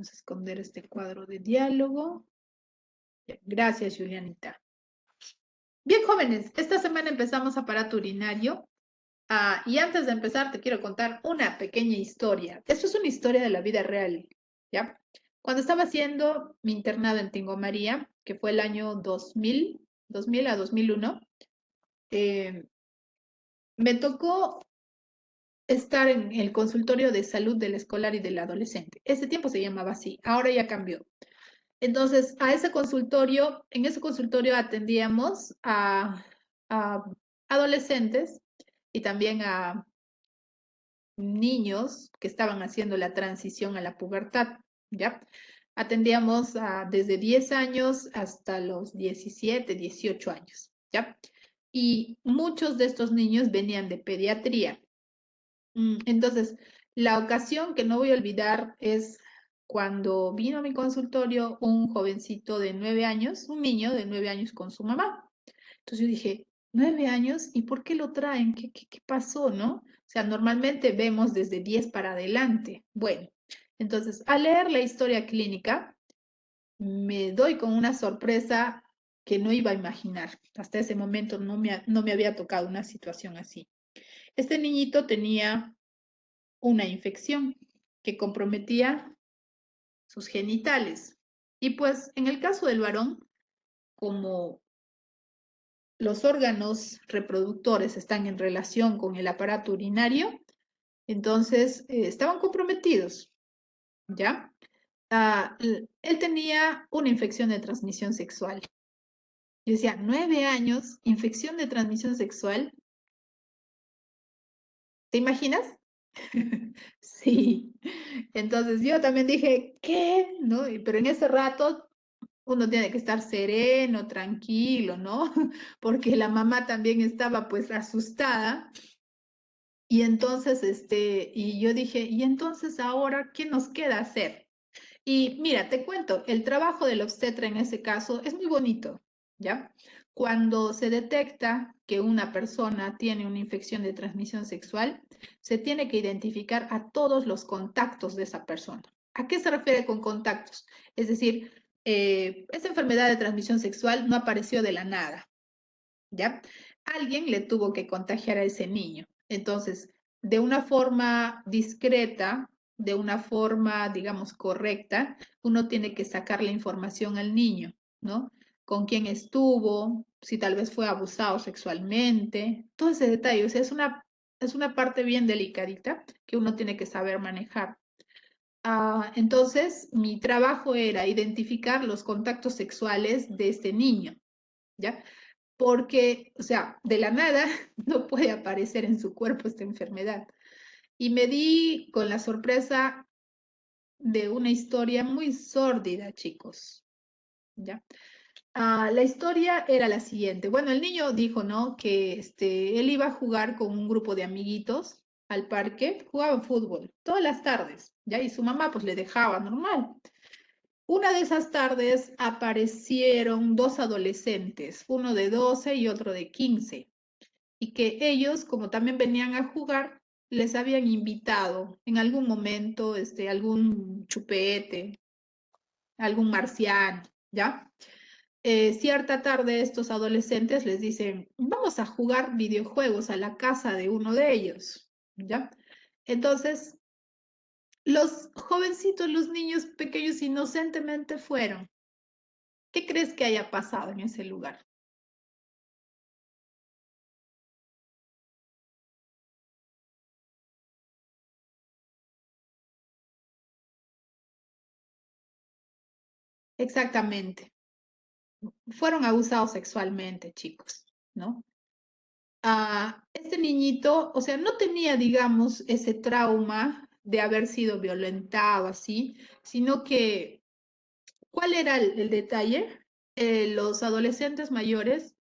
Vamos a esconder este cuadro de diálogo. Gracias, Julianita. Bien, jóvenes, esta semana empezamos aparato urinario. Y antes de empezar, te quiero contar una pequeña historia. Esto es una historia de la vida real, ¿ya? Cuando estaba haciendo mi internado en Tingo María, que fue el año 2000 a 2001, eh, me tocó estar en el consultorio de salud del escolar y del adolescente. Ese tiempo se llamaba así, ahora ya cambió. Entonces, en ese consultorio atendíamos a adolescentes y también a niños que estaban haciendo la transición a la pubertad, ¿ya? Atendíamos desde 10 años hasta los 17, 18 años, ¿ya? Y muchos de estos niños venían de pediatría. Entonces, la ocasión que no voy a olvidar es cuando vino a mi consultorio un jovencito de 9 años, un niño de 9 años con su mamá. Entonces yo dije, 9 años, ¿y por qué lo traen? ¿Qué pasó, no? O sea, normalmente vemos desde 10 para adelante. Bueno, entonces, al leer la historia clínica, me doy con una sorpresa que no iba a imaginar. Hasta ese momento no me había tocado una situación así. Este niñito tenía una infección que comprometía sus genitales. Y pues en el caso del varón, como los órganos reproductores están en relación con el aparato urinario, entonces estaban comprometidos, ¿ya? Él tenía una infección de transmisión sexual. Yo decía, 9 años, infección de transmisión sexual. ¿Te imaginas? Sí. Entonces yo también dije, ¿qué? ¿No? Pero en ese rato uno tiene que estar sereno, tranquilo, ¿no? Porque la mamá también estaba pues asustada. Y entonces, y yo dije, ¿y entonces ahora qué nos queda hacer? Y mira, te cuento, el trabajo del obstetra en ese caso es muy bonito, ¿ya? Cuando se detecta que una persona tiene una infección de transmisión sexual, se tiene que identificar a todos los contactos de esa persona. ¿A qué se refiere con contactos? Es decir, esa enfermedad de transmisión sexual no apareció de la nada, ¿ya? Alguien le tuvo que contagiar a ese niño. Entonces, de una forma discreta, de una forma, digamos, correcta, uno tiene que sacar la información al niño, ¿no? Con quién estuvo, si tal vez fue abusado sexualmente, todo ese detalle. O sea, es una parte bien delicadita que uno tiene que saber manejar. Entonces, mi trabajo era identificar los contactos sexuales de este niño, ¿ya? Porque, o sea, de la nada no puede aparecer en su cuerpo esta enfermedad. Y me di con la sorpresa de una historia muy sórdida, chicos, ¿ya? La historia era la siguiente. Bueno, el niño dijo, ¿no? Que él iba a jugar con un grupo de amiguitos al parque, jugaban fútbol todas las tardes, ¿ya? Y su mamá pues le dejaba normal. Una de esas tardes aparecieron dos adolescentes, uno de 12 y otro de 15, y que ellos, como también venían a jugar, les habían invitado en algún momento algún chupete, algún marciano, ¿ya? Cierta tarde estos adolescentes les dicen, vamos a jugar videojuegos a la casa de uno de ellos, ¿ya? Entonces, los jovencitos, los niños pequeños inocentemente fueron. ¿Qué crees que haya pasado en ese lugar? Exactamente. Fueron abusados sexualmente, chicos, ¿no? Este niñito, o sea, no tenía, digamos, ese trauma de haber sido violentado así, sino que, ¿cuál era el detalle? Los adolescentes mayores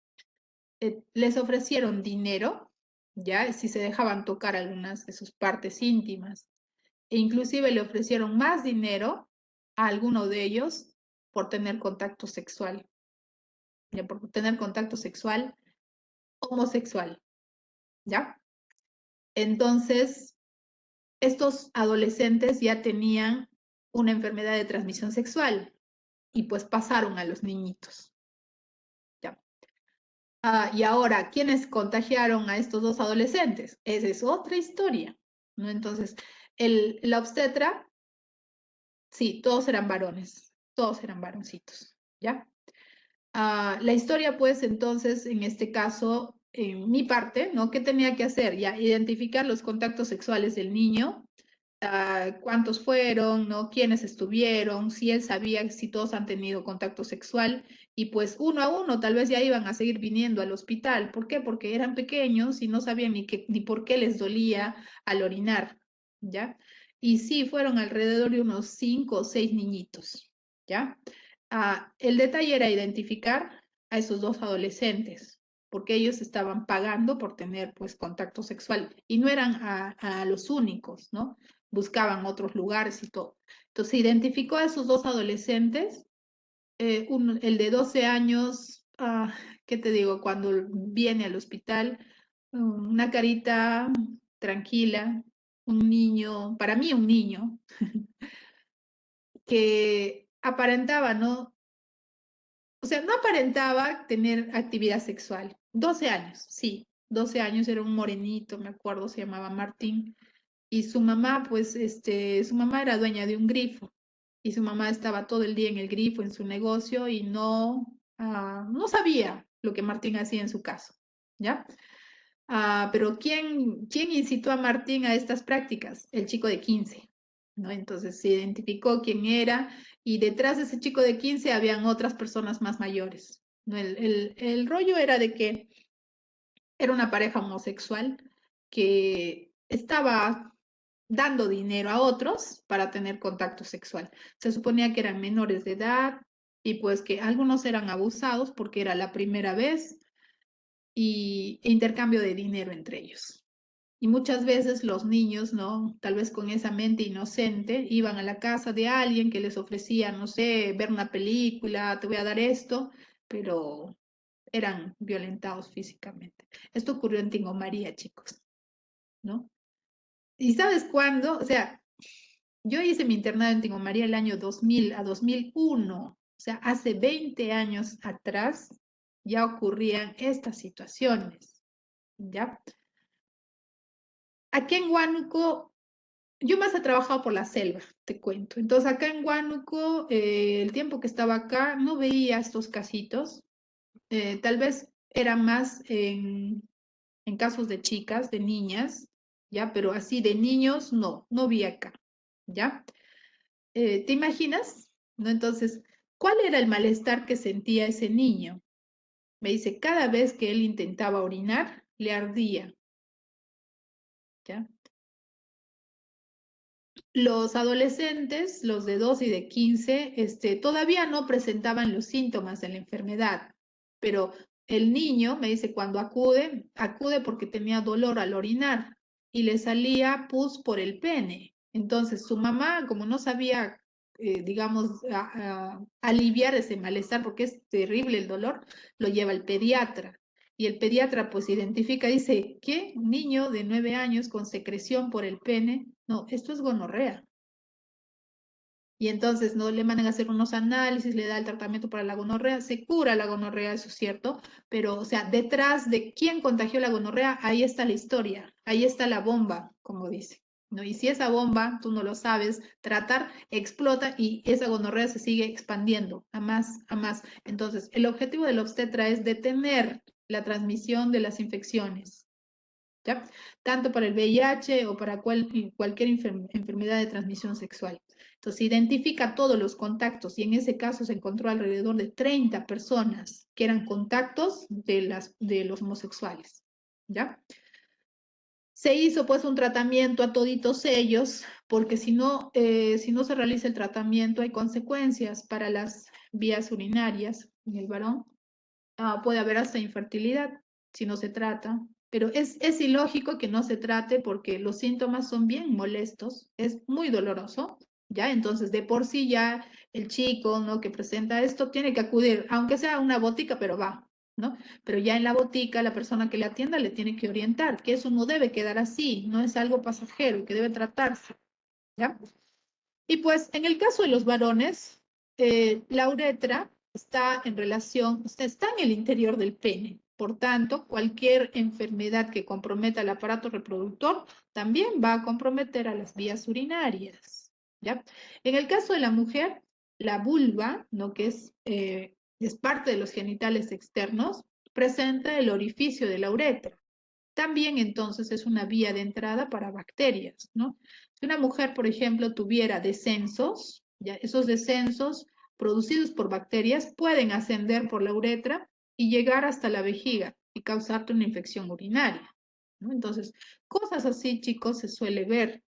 les ofrecieron dinero, ya, si se dejaban tocar algunas de sus partes íntimas, e inclusive le ofrecieron más dinero a alguno de ellos por tener contacto sexual, ya, por tener contacto sexual homosexual, ¿ya? Entonces, estos adolescentes ya tenían una enfermedad de transmisión sexual y pues pasaron a los niñitos. ¿Ya? Y ahora, ¿quiénes contagiaron a estos dos adolescentes? Esa es otra historia, ¿no? Entonces, la obstetra, sí, todos eran varones, todos eran varoncitos, ¿ya? La historia, pues, entonces, en este caso, en mi parte, ¿no? ¿Qué tenía que hacer? Ya, identificar los contactos sexuales del niño, cuántos fueron, ¿no? Quiénes estuvieron, si él sabía si todos han tenido contacto sexual y pues uno a uno tal vez ya iban a seguir viniendo al hospital. ¿Por qué? Porque eran pequeños y no sabían ni por qué les dolía al orinar, ¿ya? Y sí, fueron alrededor de unos 5 o 6 niñitos, ¿ya? El detalle era identificar a esos dos adolescentes, porque ellos estaban pagando por tener pues contacto sexual y no eran a los únicos, ¿no? Buscaban otros lugares y todo. Entonces se identificó a esos dos adolescentes, el de 12 años, ¿qué te digo? Cuando viene al hospital, una carita tranquila, un niño, para mí un niño, que aparentaba, ¿no? O sea, no aparentaba tener actividad sexual. 12 años, sí, 12 años, era un morenito, me acuerdo, se llamaba Martín. Y su mamá, pues, su mamá era dueña de un grifo y su mamá estaba todo el día en el grifo, en su negocio y no sabía lo que Martín hacía en su caso, ¿ya? Pero ¿quién incitó a Martín a estas prácticas? El chico de 15, ¿no? Entonces se identificó quién era y detrás de ese chico de 15 habían otras personas más mayores, ¿no? El rollo era de que era una pareja homosexual que estaba dando dinero a otros para tener contacto sexual. Se suponía que eran menores de edad y pues que algunos eran abusados porque era la primera vez e intercambio de dinero entre ellos. Y muchas veces los niños, ¿no? Tal vez con esa mente inocente, iban a la casa de alguien que les ofrecía, no sé, ver una película, te voy a dar esto, pero eran violentados físicamente. Esto ocurrió en Tingo María, chicos, ¿no? ¿Y sabes cuándo? O sea, yo hice mi internado en Tingo María el año 2000 a 2001, o sea, hace 20 años atrás ya ocurrían estas situaciones, ¿ya? Aquí en Huánuco, yo más he trabajado por la selva, te cuento. Entonces, acá en Huánuco, el tiempo que estaba acá, no veía estos casitos. Tal vez era más en casos de chicas, de niñas, ¿ya? Pero así de niños, no vi acá, ¿ya? ¿Te imaginas? ¿No? Entonces, ¿cuál era el malestar que sentía ese niño? Me dice, cada vez que él intentaba orinar, le ardía, ¿ya? Los adolescentes, los de 12 y de 15, todavía no presentaban los síntomas de la enfermedad, pero el niño, me dice, cuando acude porque tenía dolor al orinar y le salía pus por el pene. Entonces su mamá, como no sabía, digamos, aliviar ese malestar porque es terrible el dolor, lo lleva al pediatra. Y el pediatra pues identifica, dice, ¿qué? Un niño de 9 años con secreción por el pene. No, esto es gonorrea. Y entonces no le mandan a hacer unos análisis, le da el tratamiento para la gonorrea, se cura la gonorrea, eso es cierto, pero o sea, detrás de quién contagió la gonorrea, ahí está la historia, ahí está la bomba, como dice. ¿No? Y si esa bomba, tú no lo sabes tratar, explota y esa gonorrea se sigue expandiendo a más, a más. Entonces, el objetivo del obstetra es detener la transmisión de las infecciones, ¿ya? Tanto para el VIH o para cualquier enfermedad de transmisión sexual. Entonces, identifica todos los contactos y en ese caso se encontró alrededor de 30 personas que eran contactos de los homosexuales, ¿ya? Se hizo pues un tratamiento a toditos ellos, porque si no se realiza el tratamiento hay consecuencias para las vías urinarias en el varón. Puede haber hasta infertilidad si no se trata, pero es ilógico que no se trate porque los síntomas son bien molestos, es muy doloroso, ¿ya? Entonces, de por sí ya el chico, ¿no? Que presenta esto tiene que acudir, aunque sea a una botica, pero va, ¿no? Pero ya en la botica, la persona que le atienda le tiene que orientar, que eso no debe quedar así, no es algo pasajero, que debe tratarse, ¿ya? Y pues en el caso de los varones, la uretra está en relación, está en el interior del pene. Por tanto, cualquier enfermedad que comprometa el aparato reproductor también va a comprometer a las vías urinarias. ¿Ya? En el caso de la mujer, la vulva, ¿no? Que es parte de los genitales externos, presenta el orificio de la uretra. También entonces es una vía de entrada para bacterias, ¿no? Si una mujer, por ejemplo, tuviera descensos, ya esos descensos producidos por bacterias pueden ascender por la uretra y llegar hasta la vejiga y causarte una infección urinaria, ¿no? Entonces, cosas así, chicos, se suele ver,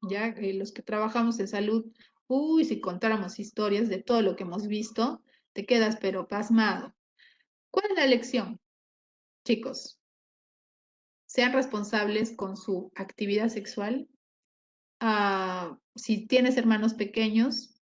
ya los que trabajamos en salud, uy, si contáramos historias de todo lo que hemos visto, te quedas pero pasmado. ¿Cuál es la lección, chicos? Sean responsables con su actividad sexual. Si tienes hermanos pequeños,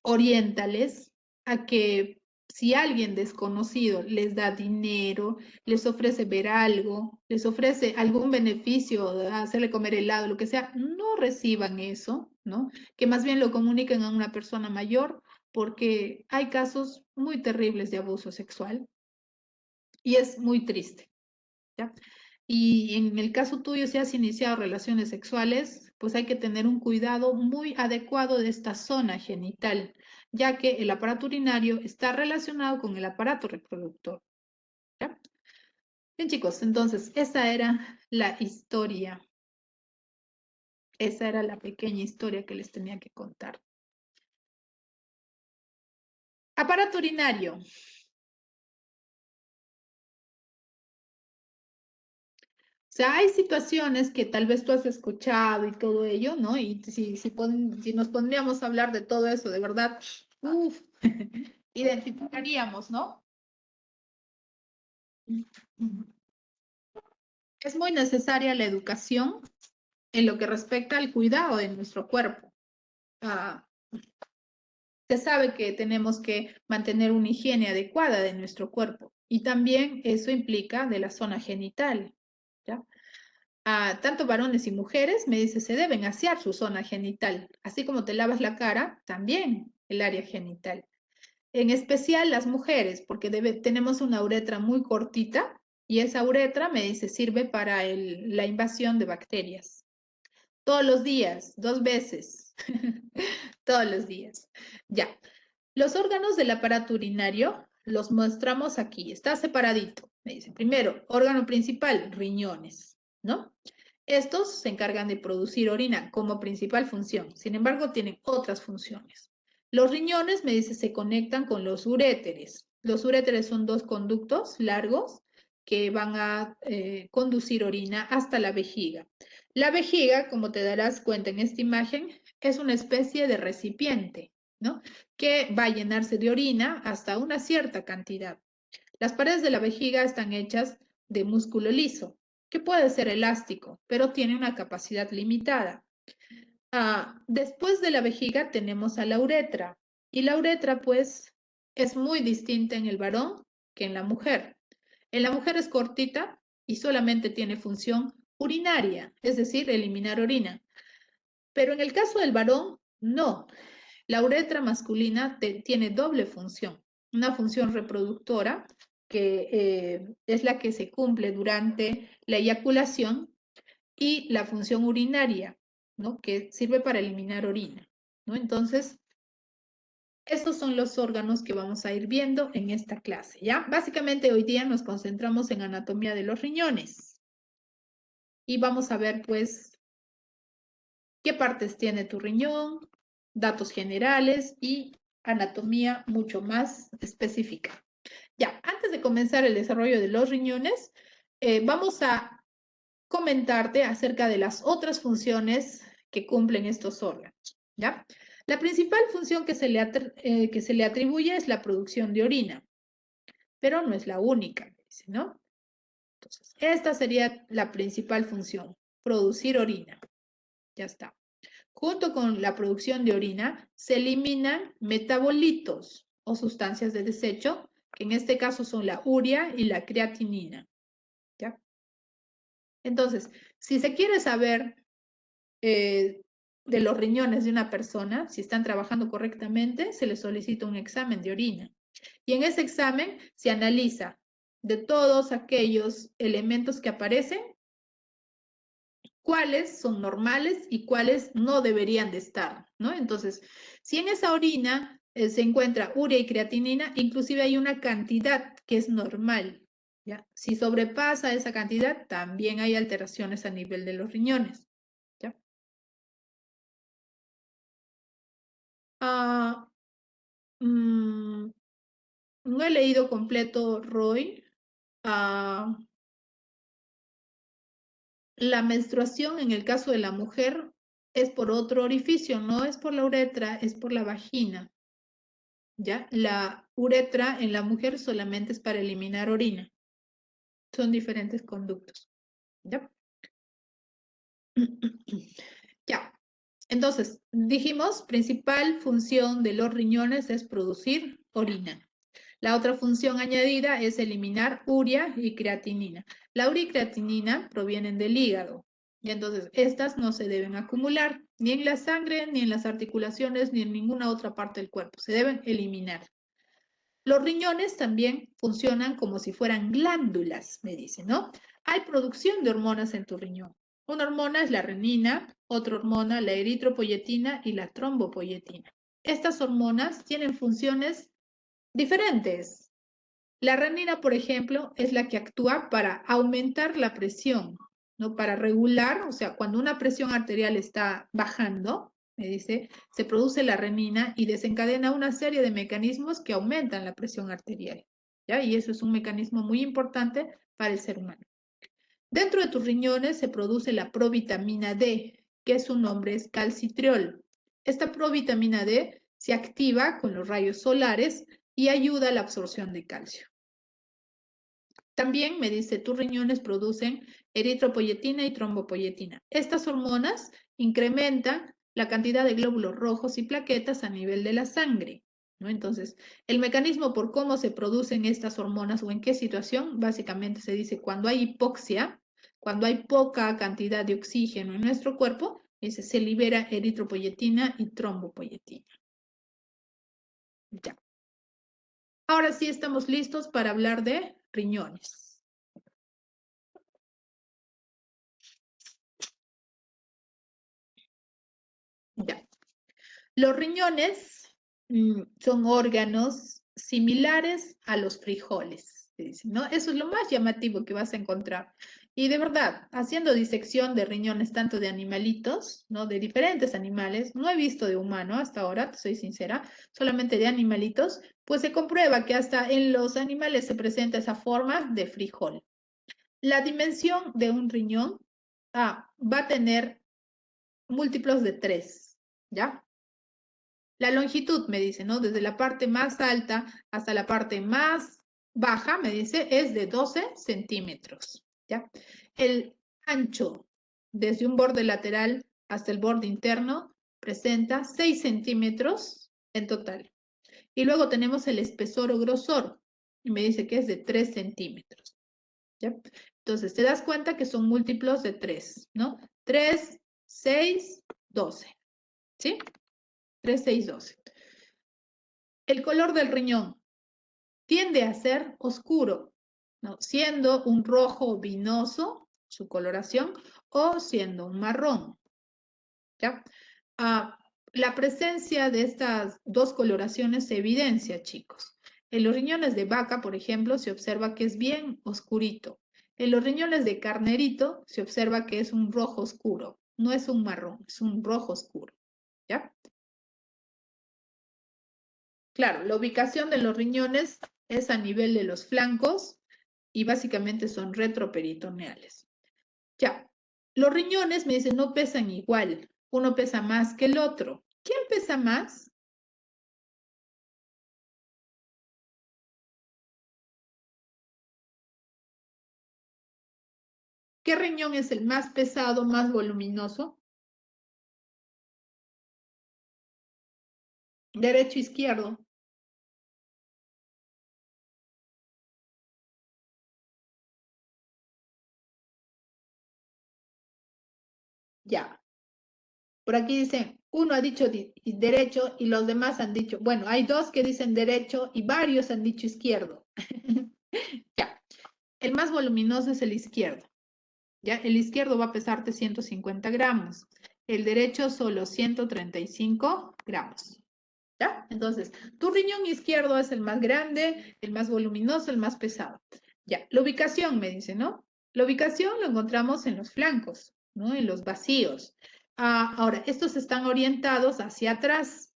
oriéntales a que si alguien desconocido les da dinero, les ofrece ver algo, les ofrece algún beneficio, hacerle comer helado, lo que sea, no reciban eso, ¿no? Que más bien lo comuniquen a una persona mayor, porque hay casos muy terribles de abuso sexual y es muy triste, ¿ya? Y en el caso tuyo, si has iniciado relaciones sexuales, pues hay que tener un cuidado muy adecuado de esta zona genital, ya que el aparato urinario está relacionado con el aparato reproductor. ¿Ya? Bien, chicos, entonces esa era la historia. Esa era la pequeña historia que les tenía que contar. Aparato urinario. O sea, hay situaciones que tal vez tú has escuchado y todo ello, ¿no? Y si nos pondríamos a hablar de todo eso, de verdad, uff, identificaríamos, ¿no? Es muy necesaria la educación en lo que respecta al cuidado de nuestro cuerpo. Ah, se sabe que tenemos que mantener una higiene adecuada de nuestro cuerpo y también eso implica de la zona genital, ¿ya? Tanto varones y mujeres, me dice, se deben asear su zona genital, así como te lavas la cara, también el área genital. En especial las mujeres, porque tenemos una uretra muy cortita y esa uretra, me dice, sirve para la invasión de bacterias. Todos los días, 2 veces, todos los días. Ya, los órganos del aparato urinario los mostramos aquí, está separadito. Me dice, primero, órgano principal, riñones, ¿no? Estos se encargan de producir orina como principal función, sin embargo, tienen otras funciones. Los riñones, me dice, se conectan con los uréteres. Los uréteres son 2 conductos largos que van a conducir orina hasta la vejiga. La vejiga, como te darás cuenta en esta imagen, es una especie de recipiente, ¿no? Que va a llenarse de orina hasta una cierta cantidad. Las paredes de la vejiga están hechas de músculo liso, que puede ser elástico, pero tiene una capacidad limitada. Después de la vejiga tenemos a la uretra, y la uretra pues es muy distinta en el varón que en la mujer. En la mujer es cortita y solamente tiene función urinaria, es decir, eliminar orina. Pero en el caso del varón, no. La uretra masculina tiene doble función. Una función reproductora, que es la que se cumple durante la eyaculación, y la función urinaria, ¿no? Que sirve para eliminar orina, ¿no? Entonces, estos son los órganos que vamos a ir viendo en esta clase, ¿ya? Básicamente hoy día nos concentramos en anatomía de los riñones y vamos a ver, pues, qué partes tiene tu riñón, datos generales y anatomía mucho más específica. Ya, antes de comenzar el desarrollo de los riñones, vamos a comentarte acerca de las otras funciones que cumplen estos órganos, ¿ya? La principal función que que se le atribuye es la producción de orina, pero no es la única, ¿no? Entonces, esta sería la principal función, producir orina. Ya está. Junto con la producción de orina, se eliminan metabolitos o sustancias de desecho, que en este caso son la urea y la creatinina. ¿Ya? Entonces, si se quiere saber de los riñones de una persona, si están trabajando correctamente, se les solicita un examen de orina. Y en ese examen se analiza de todos aquellos elementos que aparecen, cuáles son normales y cuáles no deberían de estar, ¿no? Entonces, si en esa orina se encuentra urea y creatinina, inclusive hay una cantidad que es normal, ¿ya? Si sobrepasa esa cantidad, también hay alteraciones a nivel de los riñones, ¿ya? Ah, mm, no he leído completo, Roy. Ah, la menstruación en el caso de la mujer es por otro orificio, no es por la uretra, es por la vagina. ¿Ya? La uretra en la mujer solamente es para eliminar orina. Son diferentes conductos, ¿ya? Ya. Entonces, dijimos, principal función de los riñones es producir orina. La otra función añadida es eliminar urea y creatinina. La urea y creatinina provienen del hígado. Y entonces, estas no se deben acumular ni en la sangre, ni en las articulaciones, ni en ninguna otra parte del cuerpo. Se deben eliminar. Los riñones también funcionan como si fueran glándulas, me dicen, ¿no? Hay producción de hormonas en tu riñón. Una hormona es la renina, otra hormona la eritropoyetina y la trombopoyetina. Estas hormonas tienen funciones diferentes. La renina, por ejemplo, es la que actúa para aumentar la presión, ¿no? Para regular, o sea, cuando una presión arterial está bajando, me dice, se produce la renina y desencadena una serie de mecanismos que aumentan la presión arterial, ¿ya? Y eso es un mecanismo muy importante para el ser humano. Dentro de tus riñones se produce la provitamina D, que su nombre es calcitriol. Esta provitamina D se activa con los rayos solares y ayuda a la absorción de calcio. También me dice, tus riñones producen eritropoyetina y trombopoyetina. Estas hormonas incrementan la cantidad de glóbulos rojos y plaquetas a nivel de la sangre, ¿no? Entonces, el mecanismo por cómo se producen estas hormonas o en qué situación, básicamente se dice cuando hay hipoxia, cuando hay poca cantidad de oxígeno en nuestro cuerpo, se libera eritropoyetina y trombopoyetina. Ya. Ahora sí estamos listos para hablar de riñones. Ya. Los riñones son órganos similares a los frijoles, se dice, ¿no? Eso es lo más llamativo que vas a encontrar. Y de verdad, haciendo disección de riñones tanto de animalitos, ¿no? De diferentes animales, no he visto de humano hasta ahora, soy sincera, solamente de animalitos, pues se comprueba que hasta en los animales se presenta esa forma de frijol. La dimensión de un riñón va a tener múltiplos de 3, ¿ya? La longitud, me dice, ¿no? Desde la parte más alta hasta la parte más baja, me dice, es de 12 centímetros, ¿ya? El ancho, desde un borde lateral hasta el borde interno, presenta 6 centímetros en total. Y luego tenemos el espesor o grosor, y me dice que es de 3 centímetros, ¿ya? Entonces, te das cuenta que son múltiplos de 3, ¿no? 3, 6, 12, ¿sí? 3, 6, 12. El color del riñón tiende a ser oscuro, ¿no? Siendo un rojo vinoso, su coloración, o siendo un marrón, ¿ya? La presencia de estas dos coloraciones se evidencia, chicos. En los riñones de vaca, por ejemplo, se observa que es bien oscurito. En los riñones de carnerito se observa que es un rojo oscuro. No es un marrón, es un rojo oscuro, ¿ya? Claro, la ubicación de los riñones es a nivel de los flancos y básicamente son retroperitoneales. Ya, los riñones me dicen no pesan igual, uno pesa más que el otro. ¿Quién pesa más? ¿Qué riñón es el más pesado, más voluminoso? Derecho, izquierdo. Ya, Por aquí dicen, uno ha dicho derecho y los demás han dicho, bueno, hay dos que dicen derecho y varios han dicho izquierdo. Ya, el más voluminoso es el izquierdo. ¿Ya? El izquierdo va a pesarte 150 gramos. El derecho solo 135 gramos. ¿Ya? Entonces, tu riñón izquierdo es el más grande, el más voluminoso, el más pesado. Ya, la ubicación me dice, ¿no? La ubicación lo encontramos en los flancos, ¿no? En los vacíos. Ahora, estos están orientados hacia atrás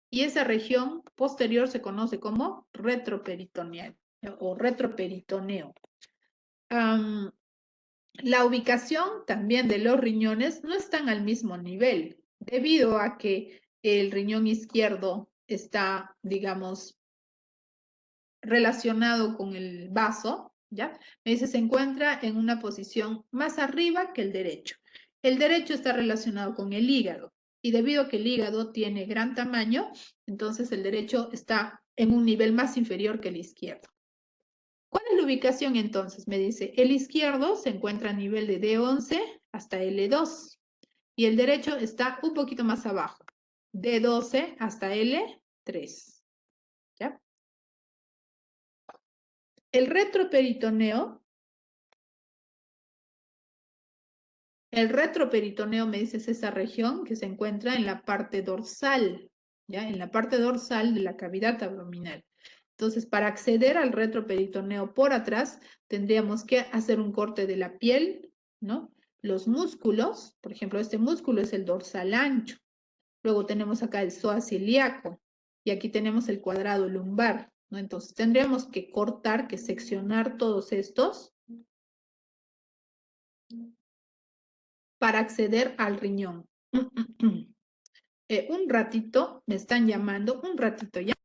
y esa región posterior se conoce como retroperitoneal o retroperitoneo. La ubicación también de los riñones no están al mismo nivel, debido a que el riñón izquierdo está, digamos, relacionado con el vaso, ¿ya? Me dice, se encuentra en una posición más arriba que el derecho. El derecho está relacionado con el hígado y debido a que el hígado tiene gran tamaño, entonces el derecho está en un nivel más inferior que el izquierdo. ¿Cuál es la ubicación entonces? Me dice, el izquierdo se encuentra a nivel de D11 hasta L2 y el derecho está un poquito más abajo, D12 hasta L3. ¿Ya? El retroperitoneo me dice es esa región que se encuentra en la parte dorsal, ¿ya? En la parte dorsal de la cavidad abdominal. Entonces, para acceder al retroperitoneo por atrás, tendríamos que hacer un corte de la piel, ¿no? Los músculos, por ejemplo, este músculo es el dorsal ancho. Luego tenemos acá el psoas ilíaco y aquí tenemos el cuadrado lumbar, ¿no? Entonces, tendríamos que cortar, que seccionar todos estos para acceder al riñón. Un ratito, me están llamando, un ratito ya.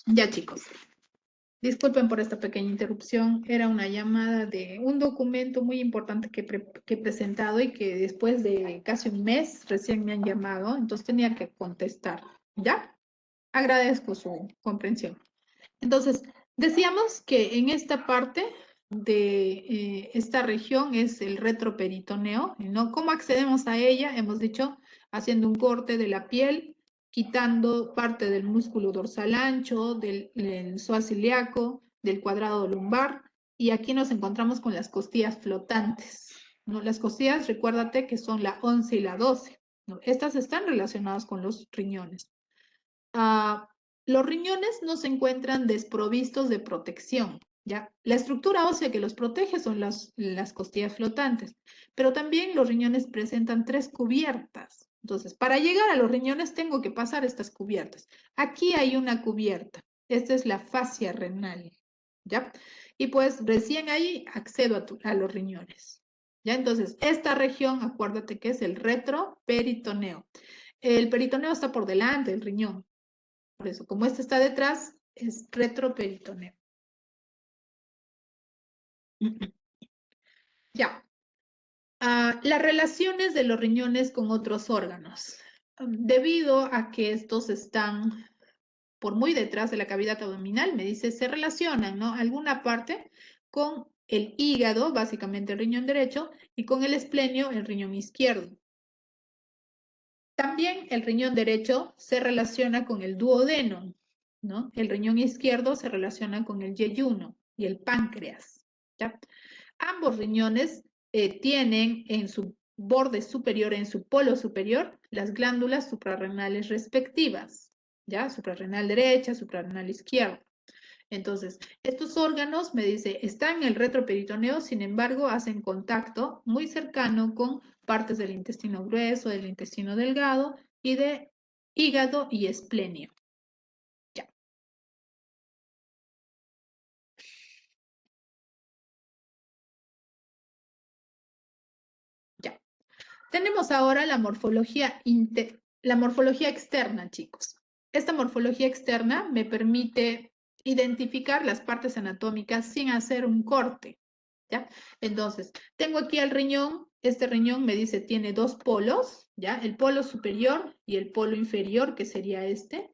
Ya, chicos. Disculpen por esta pequeña interrupción. Era una llamada de un documento muy importante que he presentado y que después de casi un mes recién me han llamado, entonces tenía que contestar. ¿Ya? Agradezco su comprensión. Entonces, decíamos que en esta parte de esta región es el retroperitoneo, ¿no? ¿Cómo accedemos a ella? Hemos dicho haciendo un corte de la piel, quitando parte del músculo dorsal ancho, del psoas ilíaco, del cuadrado lumbar, y aquí nos encontramos con las costillas flotantes, ¿no? Las costillas, recuérdate que son la 11 y la 12, ¿no? Estas están relacionadas con los riñones. Los riñones no se encuentran desprovistos de protección, ¿ya? La estructura ósea que los protege son las costillas flotantes, pero también los riñones presentan 3 cubiertas. Entonces, para llegar a los riñones tengo que pasar estas cubiertas. Aquí hay una cubierta. Esta es la fascia renal, ¿ya? Y pues recién ahí accedo a los riñones, ¿ya? Entonces, esta región, acuérdate que es el retroperitoneo. El peritoneo está por delante del riñón. Por eso, como este está detrás, es retroperitoneo. Ya. Las relaciones de los riñones con otros órganos. Debido a que estos están por muy detrás de la cavidad abdominal, me dice, se relacionan, ¿no? Alguna parte con el hígado, básicamente el riñón derecho, y con el esplenio, el riñón izquierdo. También el riñón derecho se relaciona con el duodeno, ¿no? El riñón izquierdo se relaciona con el yeyuno y el páncreas, ¿ya? Ambos riñones tienen en su borde superior, en su polo superior, las glándulas suprarrenales respectivas, ¿ya? Suprarrenal derecha, suprarrenal izquierda. Entonces, estos órganos, me dice, están en el retroperitoneo, sin embargo, hacen contacto muy cercano con partes del intestino grueso, del intestino delgado y de hígado y esplenio. Ya, ya. Tenemos ahora la morfología externa, chicos. Esta morfología externa me permite identificar las partes anatómicas sin hacer un corte, ¿ya? Entonces, tengo aquí el riñón. Este riñón me dice tiene 2 polos, ¿ya? El polo superior y el polo inferior, que sería este.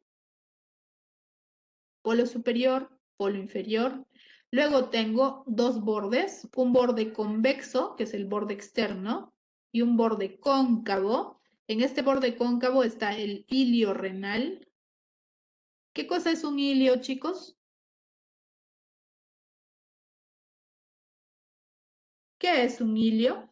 Polo superior, polo inferior. Luego tengo 2 bordes, un borde convexo, que es el borde externo, y un borde cóncavo. En este borde cóncavo está el ilio renal. ¿Qué cosa es un ilio, chicos? ¿Qué es un ilio?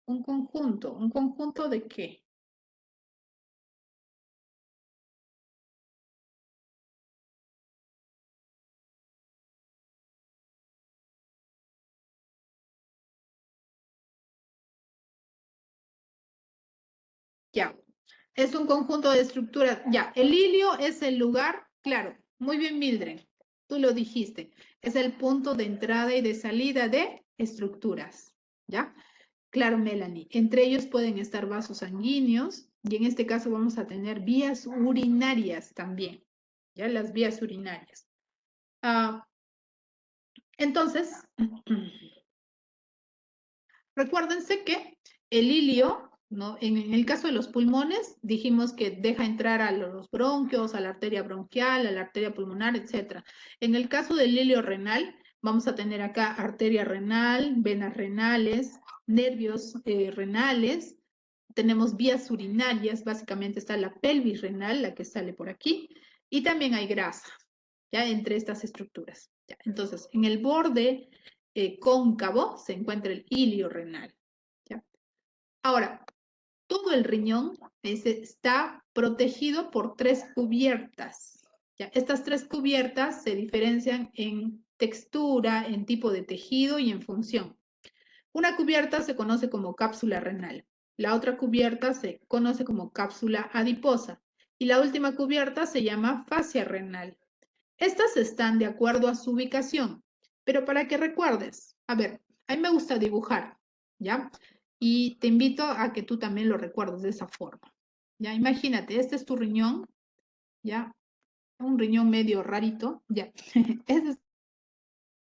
Un conjunto de qué? Ya, es un conjunto de estructuras. Ya, el ilio es el lugar, claro, muy bien, Mildred, tú lo dijiste, es el punto de entrada y de salida de estructuras, ¿ya? Claro, Melanie, entre ellos pueden estar vasos sanguíneos y en este caso vamos a tener vías urinarias también, ¿ya? Las vías urinarias. Entonces, recuérdense que el ilio, ¿no? En el caso de los pulmones, dijimos que deja entrar a los bronquios, a la arteria bronquial, a la arteria pulmonar, etc. En el caso del ilio renal, vamos a tener acá arteria renal, venas renales, nervios renales, tenemos vías urinarias, básicamente está la pelvis renal, la que sale por aquí, y también hay grasa, ¿ya? Entre estas estructuras. ¿Ya? Entonces, en el borde cóncavo se encuentra el ilio renal. ¿Ya? Ahora, todo el riñón está protegido por 3 cubiertas. ¿Ya? Estas 3 cubiertas se diferencian en textura, en tipo de tejido y en función. Una cubierta se conoce como cápsula renal. La otra cubierta se conoce como cápsula adiposa. Y la última cubierta se llama fascia renal. Estas están de acuerdo a su ubicación, pero para que recuerdes, a ver, a mí me gusta dibujar, ¿ya? Y te invito a que tú también lo recuerdes de esa forma, ¿ya? Imagínate, este es tu riñón, ¿ya? Un riñón medio rarito, ¿ya? Este es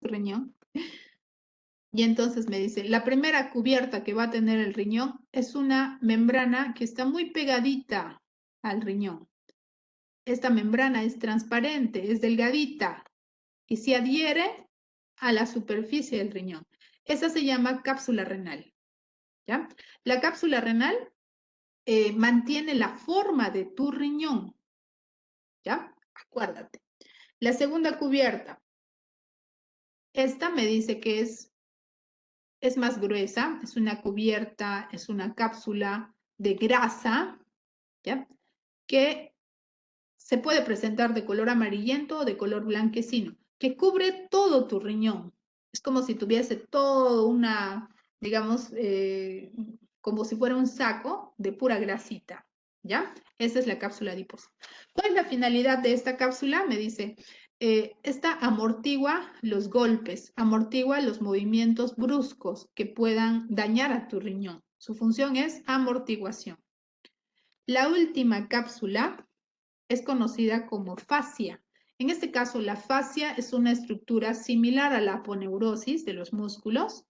tu riñón. Y entonces me dice, la primera cubierta que va a tener el riñón es una membrana que está muy pegadita al riñón. Esta membrana es transparente, es delgadita y se adhiere a la superficie del riñón. Esa se llama cápsula renal. ¿ya? La cápsula renal mantiene la forma de tu riñón, ¿ya? Acuérdate. La segunda cubierta, esta me dice que es más gruesa, es una cubierta, es una cápsula de grasa, ¿ya? Que se puede presentar de color amarillento o de color blanquecino, que cubre todo tu riñón. Es como si tuviese todo una, digamos, como si fuera un saco de pura grasita, ¿ya? Esa es la cápsula adiposa. ¿Cuál es la finalidad de esta cápsula? Me dice, esta amortigua los golpes, amortigua los movimientos bruscos que puedan dañar a tu riñón. Su función es amortiguación. La última cápsula es conocida como fascia. En este caso, la fascia es una estructura similar a la aponeurosis de los músculos.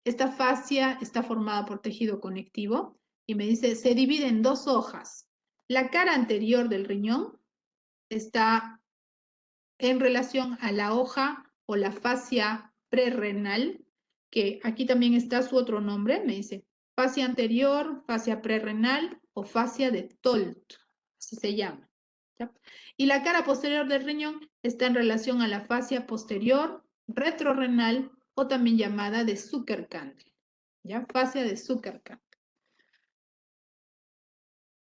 Esta fascia está formada por tejido conectivo y me dice, se divide en dos hojas. La cara anterior del riñón está en relación a la hoja o la fascia prerrenal, que aquí también está su otro nombre, me dice fascia anterior, fascia prerrenal o fascia de Tolt, así se llama. ¿Ya? Y la cara posterior del riñón está en relación a la fascia posterior retrorrenal o también llamada de Zuckerkandl, ¿ya? Fascia de Zuckerkandl.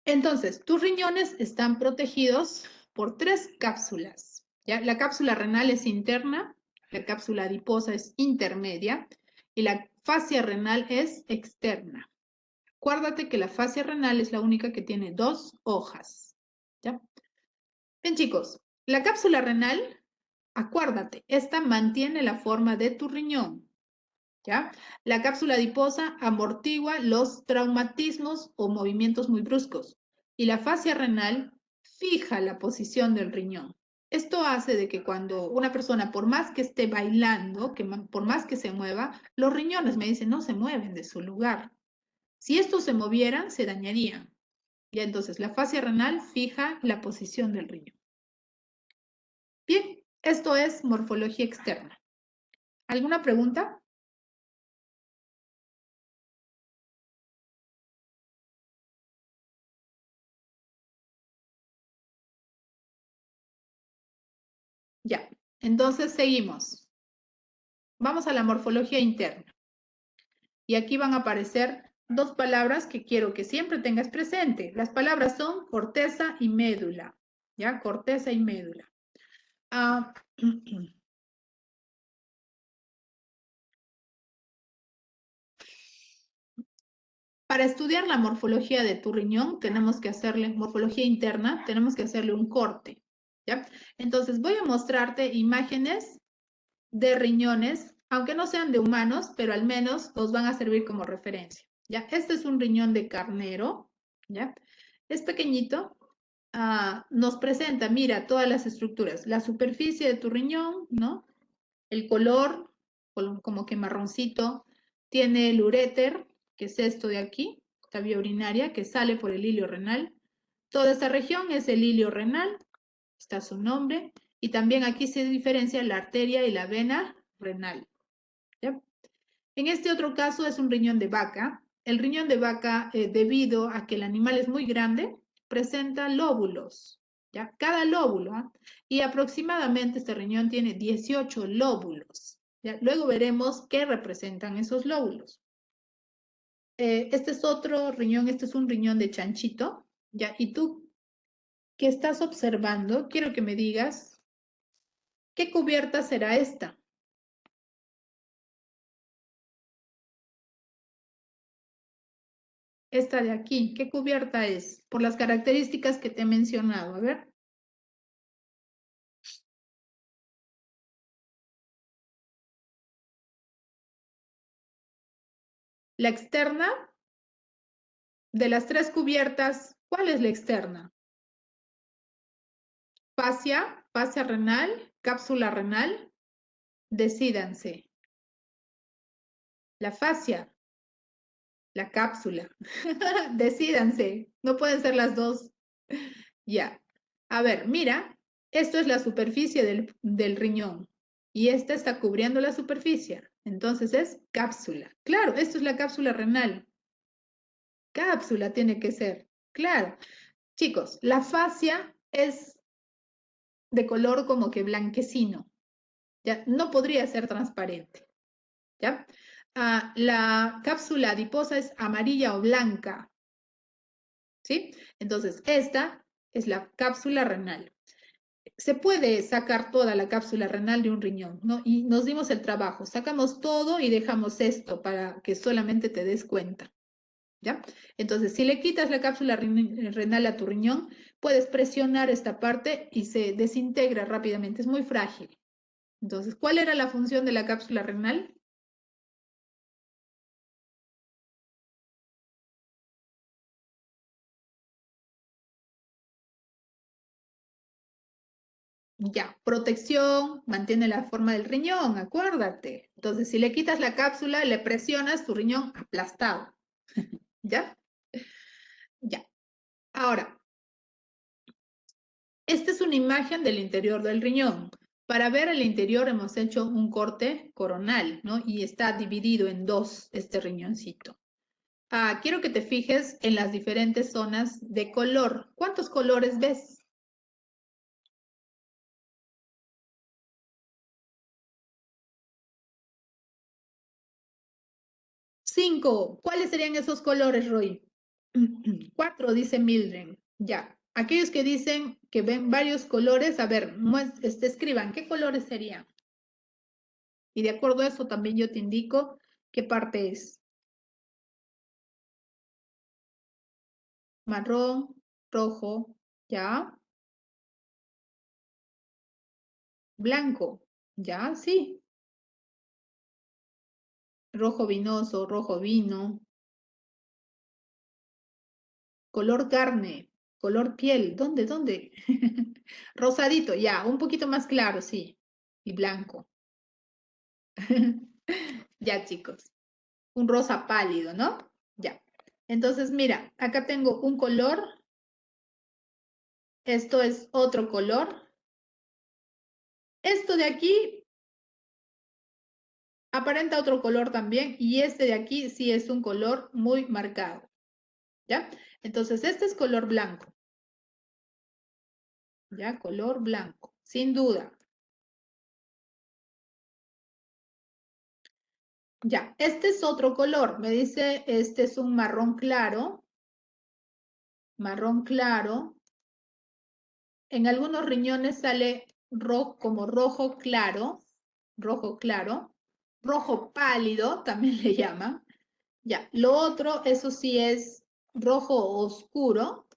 Entonces, tus riñones están protegidos por tres cápsulas, ¿ya? La cápsula renal es interna, la cápsula adiposa es intermedia y la fascia renal es externa. Acuérdate que la fascia renal es la única que tiene dos hojas, ¿ya? Bien, chicos, la cápsula renal, acuérdate, esta mantiene la forma de tu riñón, ¿ya? La cápsula adiposa amortigua los traumatismos o movimientos muy bruscos y la fascia renal fija la posición del riñón. Esto hace de que cuando una persona, por más que esté bailando, por más que se mueva, los riñones, me dicen, no se mueven de su lugar. Si estos se movieran, se dañarían. Ya entonces, la fascia renal fija la posición del riñón. Bien, esto es morfología externa. ¿Alguna pregunta? Ya, entonces seguimos. Vamos a la morfología interna. Y aquí van a aparecer dos palabras que quiero que siempre tengas presente. Las palabras son corteza y médula. ¿Ya? Corteza y médula. Ah, para estudiar la morfología de tu riñón, tenemos que hacerle morfología interna, tenemos que hacerle un corte. ¿Ya? Entonces voy a mostrarte imágenes de riñones, aunque no sean de humanos, pero al menos os van a servir como referencia. ¿Ya? Este es un riñón de carnero, ¿ya? Es pequeñito, nos presenta, mira, todas las estructuras, la superficie de tu riñón, ¿no? El color, como que marroncito, tiene el uréter, que es esto de aquí, la vía urinaria, que sale por el hilio renal. Toda esta región es el hilio renal, está su nombre, y también aquí se diferencia la arteria y la vena renal. ¿Ya? En este otro caso es un riñón de vaca. El riñón de vaca, debido a que el animal es muy grande, presenta lóbulos, ¿ya? Cada lóbulo, ¿ah? Y aproximadamente este riñón tiene 18 lóbulos, ¿ya? Luego veremos qué representan esos lóbulos. Este es otro riñón, este es un riñón de chanchito, ¿ya? Y tú, ¿qué estás observando? Quiero que me digas, ¿qué cubierta será esta? Esta de aquí, ¿qué cubierta es? Por las características que te he mencionado. A ver. La externa, de las tres cubiertas, ¿cuál es la externa? Fascia renal, cápsula renal. Decídanse. La fascia, la cápsula. Decídanse. No pueden ser las dos. Ya. A ver, mira, esto es la superficie del riñón y esta está cubriendo la superficie. Entonces es cápsula. Claro, esto es la cápsula renal. Cápsula tiene que ser, claro. Chicos, la fascia es de color como que blanquecino, ¿ya? No podría ser transparente, ¿ya? La cápsula adiposa es amarilla o blanca, ¿sí? Entonces, esta es la cápsula renal. Se puede sacar toda la cápsula renal de un riñón, ¿no? Y nos dimos el trabajo, sacamos todo y dejamos esto para que solamente te des cuenta, ¿ya? Entonces, si le quitas la cápsula renal a tu riñón, puedes presionar esta parte y se desintegra rápidamente, es muy frágil. Entonces, ¿cuál era la función de la cápsula renal? Ya, protección, mantiene la forma del riñón, acuérdate. Entonces, si le quitas la cápsula, le presionas tu riñón aplastado, ¿ya? Ya. Ahora, esta es una imagen del interior del riñón. Para ver el interior hemos hecho un corte coronal, ¿no? Y está dividido en dos este riñoncito. Quiero que te fijes en las diferentes zonas de color. ¿Cuántos colores ves? 5. ¿Cuáles serían esos colores, Roy? 4, dice Mildred. Ya. Aquellos que dicen que ven varios colores, a ver, escriban, ¿qué colores serían? Y de acuerdo a eso también yo te indico qué parte es. Marrón, rojo, ya. Blanco, ya, sí. Rojo vinoso, rojo vino. Color carne, color piel. ¿Dónde, dónde? Rosadito, ya, un poquito más claro, sí. Y blanco. Ya, chicos. Un rosa pálido, ¿no? Ya. Entonces, mira, acá tengo un color. Esto es otro color. Esto de aquí aparenta otro color también. Y este de aquí sí es un color muy marcado. ¿Ya? Entonces, este es color blanco. ¿Ya? Color blanco, sin duda. Ya, este es otro color. Me dice, este es un marrón claro. Marrón claro. En algunos riñones sale rojo, como rojo claro. Rojo claro. Rojo pálido, también le llaman. Ya, lo otro, eso sí es rojo oscuro.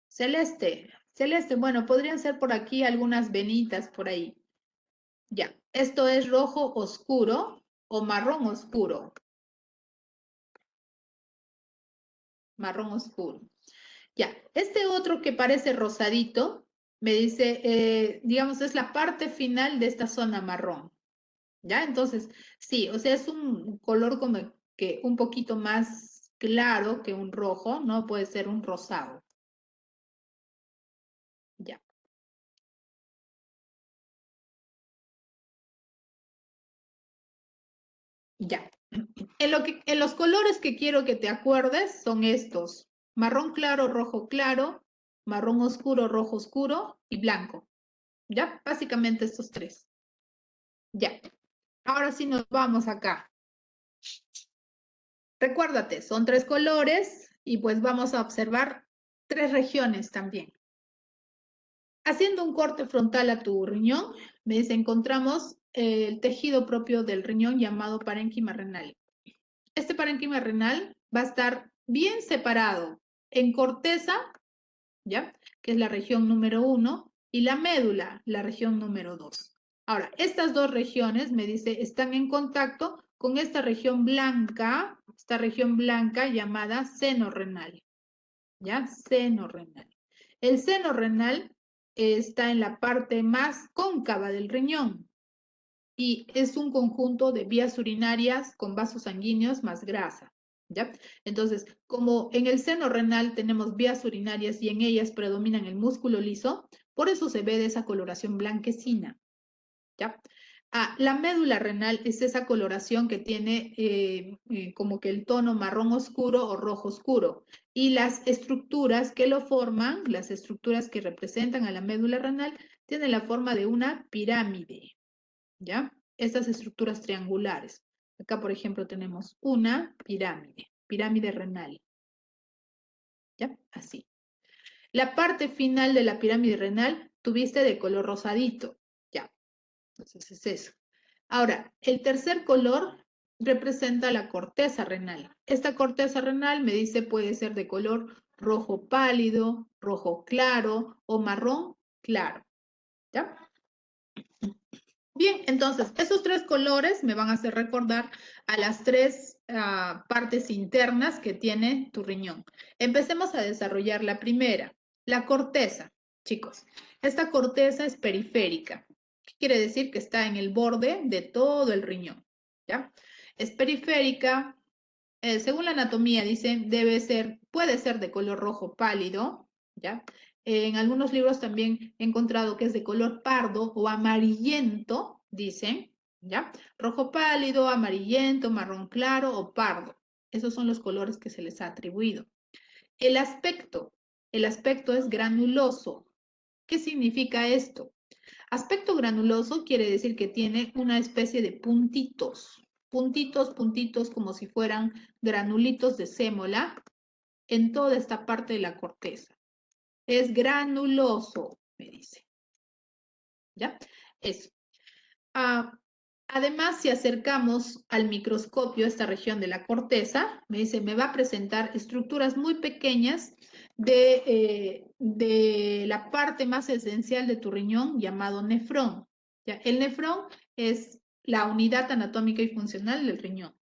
Celeste. Celeste, bueno, podrían ser por aquí algunas venitas por ahí. Ya, esto es rojo oscuro o marrón oscuro. Marrón oscuro. Ya, este otro que parece rosadito, me dice, digamos, es la parte final de esta zona marrón. ¿Ya? Entonces, sí, o sea, es un color como que un poquito más claro que un rojo, ¿no? Puede ser un rosado. Ya, ya. En los colores que quiero que te acuerdes son estos: marrón claro, rojo claro, marrón oscuro, rojo oscuro y blanco. ¿Ya? Básicamente estos tres. Ya. Ahora sí nos vamos acá. Recuérdate, son tres colores y pues vamos a observar tres regiones también. Haciendo un corte frontal a tu riñón, me dice, encontramos el tejido propio del riñón llamado parénquima renal. Este parénquima renal va a estar bien separado en corteza, ¿ya? Que es la región número 1, y la médula, la región número 2. Ahora, estas dos regiones, me dice, están en contacto con esta región blanca llamada seno renal, ¿ya? Seno renal. El seno renal está en la parte más cóncava del riñón y es un conjunto de vías urinarias con vasos sanguíneos más grasa, ¿ya? Entonces, como en el seno renal tenemos vías urinarias y en ellas predominan el músculo liso, por eso se ve de esa coloración blanquecina, ¿ya? La médula renal es esa coloración que tiene como que el tono marrón oscuro o rojo oscuro. Y las estructuras que lo forman, las estructuras que representan a la médula renal, tienen la forma de una pirámide, ¿ya? Estas estructuras triangulares. Acá, por ejemplo, tenemos una pirámide, pirámide renal, ¿ya? Así. La parte final de la pirámide renal tuviste de color rosadito, ¿ya? Entonces es eso. Ahora, el tercer color representa la corteza renal. Esta corteza renal me dice puede ser de color rojo pálido, rojo claro o marrón claro, ¿ya? Bien, entonces, esos tres colores me van a hacer recordar a las tres partes internas que tiene tu riñón. Empecemos a desarrollar la primera, la corteza. Chicos, esta corteza es periférica. ¿Qué quiere decir? Que está en el borde de todo el riñón, ¿ya? Es periférica, según la anatomía, dice, puede ser de color rojo pálido, ¿ya? En algunos libros también he encontrado que es de color pardo o amarillento, dicen, ¿ya? Rojo pálido, amarillento, marrón claro o pardo. Esos son los colores que se les ha atribuido. El aspecto es granuloso. ¿Qué significa esto? Aspecto granuloso quiere decir que tiene una especie de puntitos, puntitos, como si fueran granulitos de sémola en toda esta parte de la corteza. Es granuloso, me dice. ¿Ya? Eso. Además, si acercamos al microscopio esta región de la corteza, me dice, me va a presentar estructuras muy pequeñas de la parte más esencial de tu riñón llamado nefrón. ¿Ya? El nefrón es la unidad anatómica y funcional del riñón.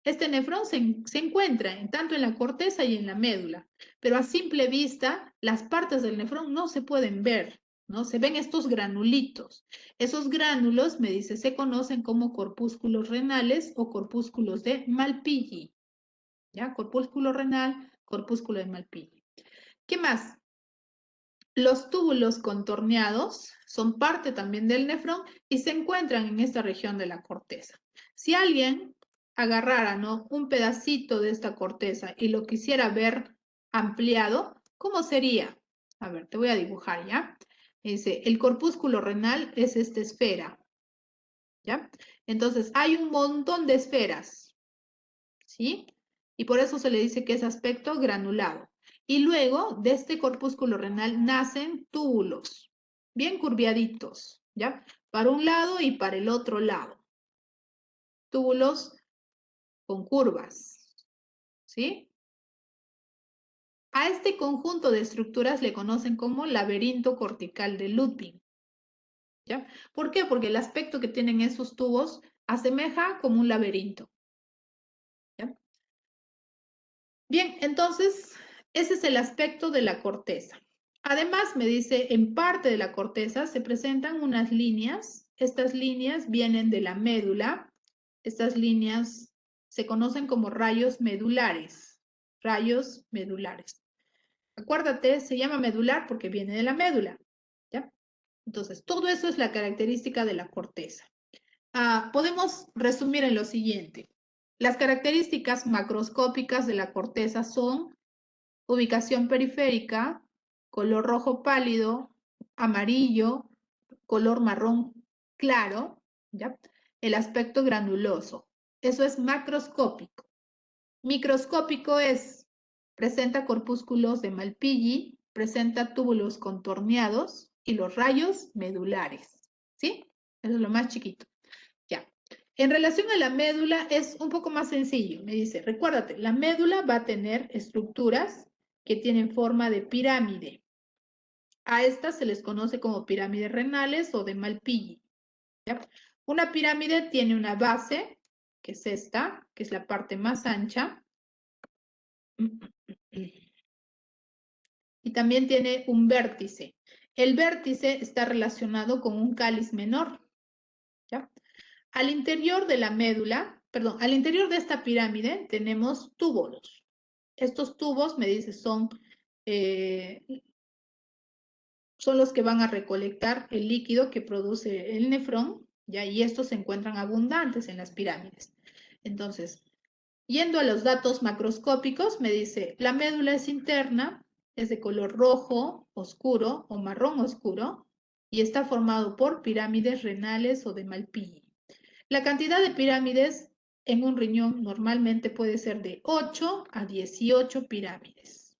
Este nefrón se encuentra tanto en la corteza y en la médula, pero a simple vista las partes del nefrón no se pueden ver, ¿no? Se ven estos granulitos. Esos gránulos, me dice, se conocen como corpúsculos renales o corpúsculos de Malpighi. ¿Ya? Corpúsculo renal, corpúsculo de Malpighi. ¿Qué más? Los túbulos contorneados son parte también del nefrón y se encuentran en esta región de la corteza. Si alguien agarrara, ¿no?, un pedacito de esta corteza y lo quisiera ver ampliado, ¿cómo sería? A ver, te voy a dibujar, ¿ya? Dice, el corpúsculo renal es esta esfera, ¿ya? Entonces, hay un montón de esferas, ¿sí? Y por eso se le dice que es aspecto granulado. Y luego de este corpúsculo renal nacen túbulos, bien curviaditos, ¿ya? Para un lado y para el otro lado. Túbulos con curvas, ¿sí? A este conjunto de estructuras le conocen como laberinto cortical de Ludwig, ¿ya? ¿Por qué? Porque el aspecto que tienen esos tubos asemeja como un laberinto, ¿ya? Bien, entonces, ese es el aspecto de la corteza. Además, me dice, en parte de la corteza se presentan unas líneas. Estas líneas vienen de la médula. Estas líneas se conocen como rayos medulares. Rayos medulares. Acuérdate, se llama medular porque viene de la médula, ¿ya? Entonces, todo eso es la característica de la corteza. Podemos resumir en lo siguiente. Las características macroscópicas de la corteza son ubicación periférica, color rojo pálido, amarillo, color marrón claro, ¿ya? El aspecto granuloso. Eso es macroscópico. Microscópico presenta corpúsculos de Malpighi, presenta túbulos contorneados y los rayos medulares, ¿sí? Eso es lo más chiquito. Ya. En relación a la médula es un poco más sencillo. Me dice, recuérdate, la médula va a tener estructuras que tienen forma de pirámide. A estas se les conoce como pirámides renales o de Malpighi. ¿Ya? Una pirámide tiene una base, que es esta, que es la parte más ancha. Y también tiene un vértice. El vértice está relacionado con un cáliz menor. ¿Ya? Al interior de la médula, perdón, al interior de esta pirámide tenemos túbulos. Estos tubos, me dice, son los que van a recolectar el líquido que produce el nefrón ¿ya? Y estos se encuentran abundantes en las pirámides. Entonces, yendo a los datos macroscópicos, me dice, la médula es interna, es de color rojo oscuro o marrón oscuro y está formado por pirámides renales o de Malpighi. La cantidad de pirámides en un riñón normalmente puede ser de 8 a 18 pirámides.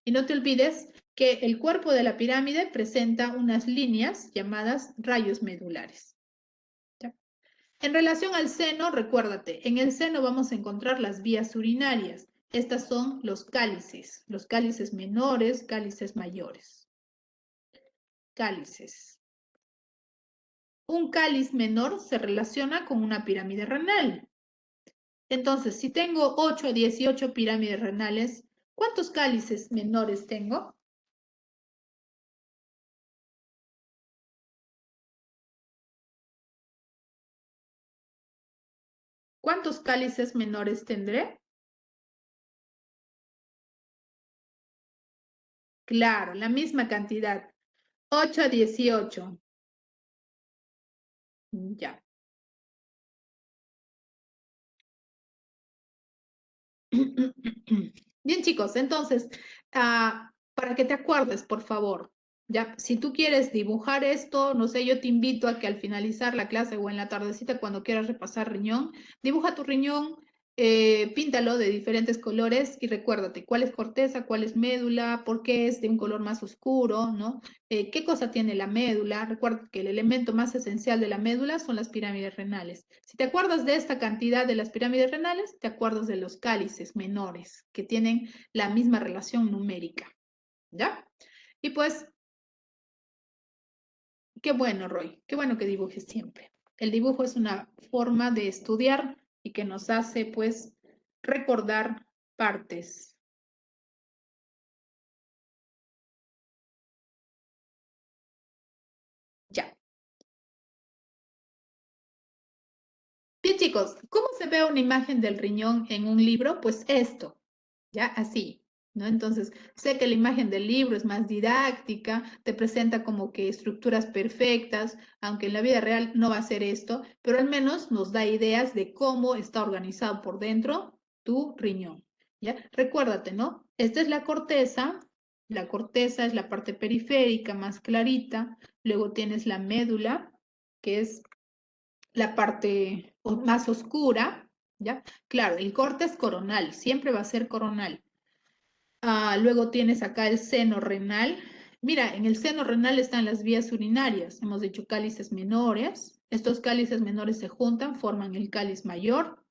Y no te olvides que el cuerpo de la pirámide presenta unas líneas llamadas rayos medulares. ¿Ya? En relación al seno, recuérdate, en el seno vamos a encontrar las vías urinarias. Estas son los cálices menores, cálices mayores. Cálices. Un cáliz menor se relaciona con una pirámide renal. Entonces, si tengo 8 a 18 pirámides renales, ¿cuántos cálices menores tengo? ¿Cuántos cálices menores tendré? Claro, la misma cantidad. 8 a 18. Ya. Bien, chicos, entonces, para que te acuerdes, por favor, ya, si tú quieres dibujar esto, no sé, yo te invito a que al finalizar la clase o en la tardecita, cuando quieras repasar riñón, dibuja tu riñón, píntalo de diferentes colores y recuérdate cuál es corteza, cuál es médula, por qué es de un color más oscuro, ¿no? ¿Qué cosa tiene la médula? Recuerda que el elemento más esencial de la médula son las pirámides renales. Si te acuerdas de esta cantidad de las pirámides renales, te acuerdas de los cálices menores que tienen la misma relación numérica, ¿ya? Y pues, qué bueno, Roy, qué bueno que dibujes siempre. El dibujo es una forma de estudiar y que nos hace, pues, recordar partes. Ya. Bien, chicos, ¿cómo se ve una imagen del riñón en un libro? Pues esto, ya así, ¿no? Entonces, sé que la imagen del libro es más didáctica, te presenta como que estructuras perfectas, aunque en la vida real no va a ser esto, pero al menos nos da ideas de cómo está organizado por dentro tu riñón, ¿ya? Recuérdate, ¿no? Esta es la corteza es la parte periférica más clarita, luego tienes la médula, que es la parte más oscura, ¿ya? Claro, el corte es coronal, siempre va a ser coronal. Luego tienes acá el seno renal. Mira, en el seno renal están las vías urinarias. Hemos dicho cálices menores. Estos cálices menores se juntan, forman el cáliz mayor.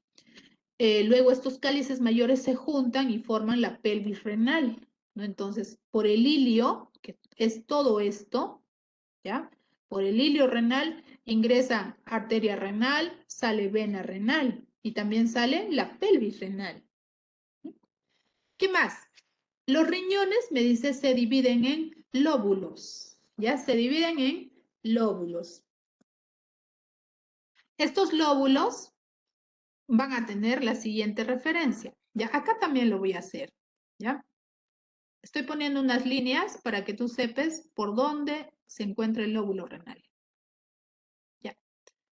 Luego estos cálices mayores se juntan y forman la pelvis renal, ¿no? Entonces, por el ilio, que es todo esto, ¿ya? Por el ilio renal ingresa arteria renal, sale vena renal y también sale la pelvis renal. ¿Qué más? Los riñones, me dice, se dividen en lóbulos, ¿ya? Se dividen en lóbulos. Estos lóbulos van a tener la siguiente referencia, ¿ya? Acá también lo voy a hacer, ¿ya? Estoy poniendo unas líneas para que tú sepas por dónde se encuentra el lóbulo renal. ¿Ya?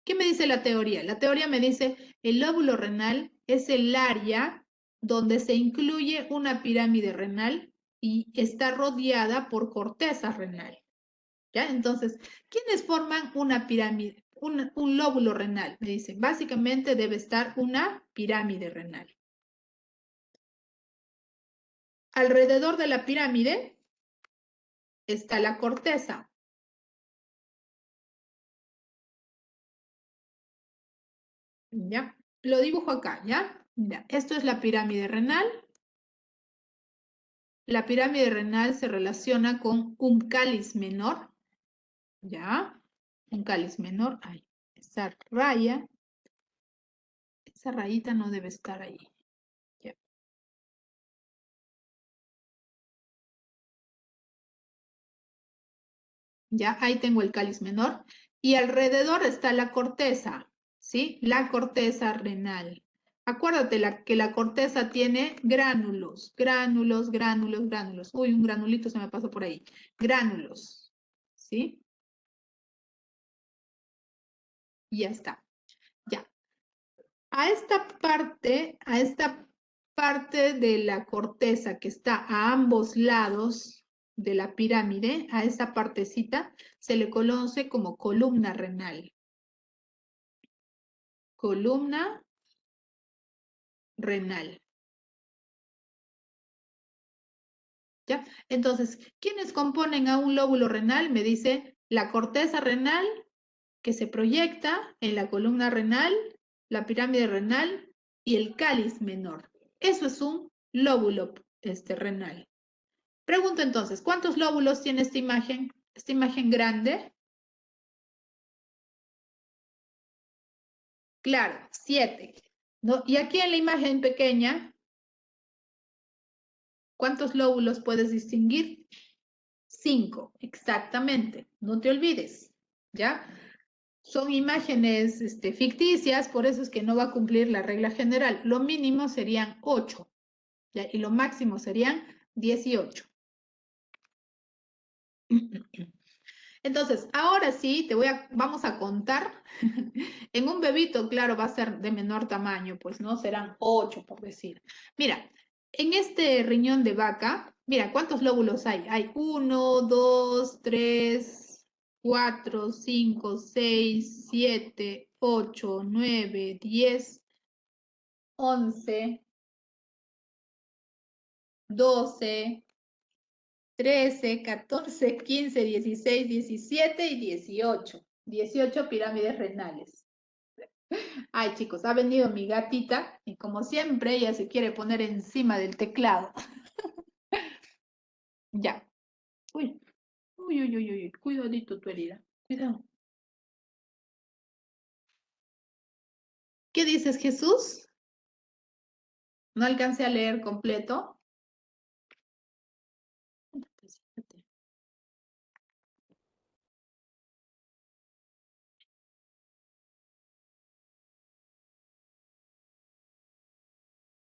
¿Qué me dice la teoría? La teoría me dice el lóbulo renal es el área donde se incluye una pirámide renal y está rodeada por corteza renal. ¿Ya? Entonces, ¿quiénes forman una pirámide? Un lóbulo renal. Me dice, básicamente debe estar una pirámide renal. Alrededor de la pirámide está la corteza. ¿Ya? Lo dibujo acá, ¿ya? Mira, esto es la pirámide renal. La pirámide renal se relaciona con un cáliz menor, ¿ya? Un cáliz menor. Ay, esa raya, esa rayita no debe estar ahí. ¿Ya? Ya, ahí tengo el cáliz menor. Y alrededor está la corteza, ¿sí? La corteza renal. Acuérdate que la corteza tiene gránulos. Uy, un granulito se me pasó por ahí. Gránulos, ¿sí? Y ya está. Ya. A esta parte de la corteza que está a ambos lados de la pirámide, a esta partecita, se le conoce como columna renal. Columna renal. ¿Ya? Entonces, ¿quiénes componen a un lóbulo renal? Me dice la corteza renal que se proyecta en la columna renal, la pirámide renal y el cáliz menor. Eso es un lóbulo renal. Pregunto entonces, ¿cuántos lóbulos tiene esta imagen? Esta imagen grande. Claro, 7. ¿No? Y aquí en la imagen pequeña, ¿cuántos lóbulos puedes distinguir? 5, exactamente. No te olvides, ¿ya? Son imágenes ficticias, por eso es que no va a cumplir la regla general. Lo mínimo serían 8, ¿ya? Y lo máximo serían 18. Entonces, ahora sí, vamos a contar. En un bebito, claro, va a ser de menor tamaño, pues no serán 8, por decir. Mira, en este riñón de vaca, mira, ¿cuántos lóbulos hay? Hay 1, 2, 3, 4, 5, 6, 7, 8, 9, 10, 11, 12, 13, 14, 15, 16, 17 y 18. 18 pirámides renales. Ay, chicos, ha venido mi gatita y como siempre ella se quiere poner encima del teclado. Ya. Uy, uy, uy, uy, uy, cuidadito tu herida. Cuidado. ¿Qué dices, Jesús? No alcancé a leer completo.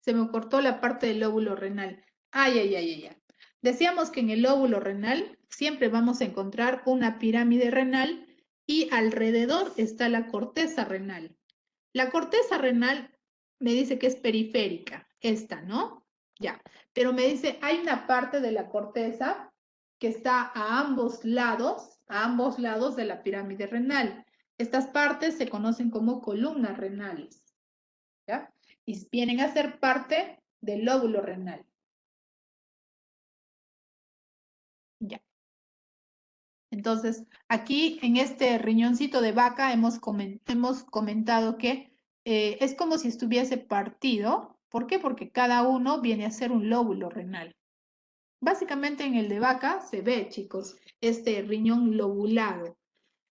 Se me cortó la parte del lóbulo renal. Ay, ay, ay, ay, ay. Decíamos que en el lóbulo renal siempre vamos a encontrar una pirámide renal y alrededor está la corteza renal. La corteza renal me dice que es periférica, esta, ¿no? Ya, pero me dice, hay una parte de la corteza que está a ambos lados de la pirámide renal. Estas partes se conocen como columnas renales, ¿ya? Y vienen a ser parte del lóbulo renal. Ya. Entonces, aquí en este riñoncito de vaca hemos comentado que es como si estuviese partido. ¿Por qué? Porque cada uno viene a ser un lóbulo renal. Básicamente en el de vaca se ve, chicos, este riñón lobulado.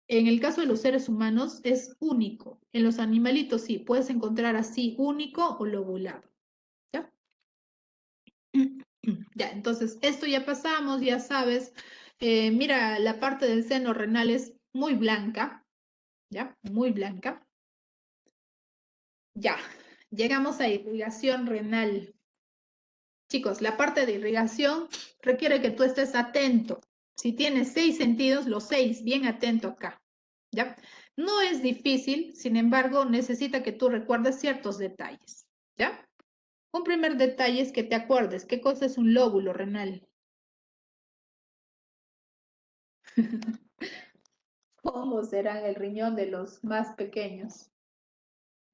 En el caso de los seres humanos es único. En los animalitos sí, puedes encontrar así único o lobulado. ¿Ya? Ya, entonces esto ya pasamos, ya sabes. Mira, la parte del seno renal es muy blanca, ¿ya? Muy blanca. Ya, llegamos a irrigación renal. Chicos, la parte de irrigación requiere que tú estés atento. Si tienes 6 sentidos, los 6, bien atento acá, ¿ya? No es difícil, sin embargo, necesita que tú recuerdes ciertos detalles, ¿ya? Un primer detalle es que te acuerdes qué cosa es un lóbulo renal. ¿Cómo será el riñón de los más pequeños?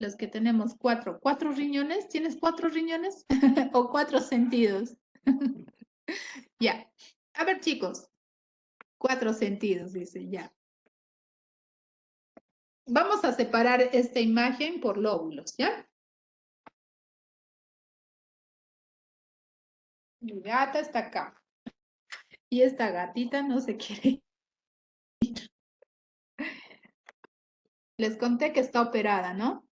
Los que tenemos 4. ¿4 riñones? ¿Tienes 4 riñones? ¿O 4 sentidos? Ya. A ver, chicos. 4 sentidos, dice, ya. Vamos a separar esta imagen por lóbulos, ¿ya? Mi gata está acá. Y esta gatita no se quiere. Les conté que está operada, ¿no?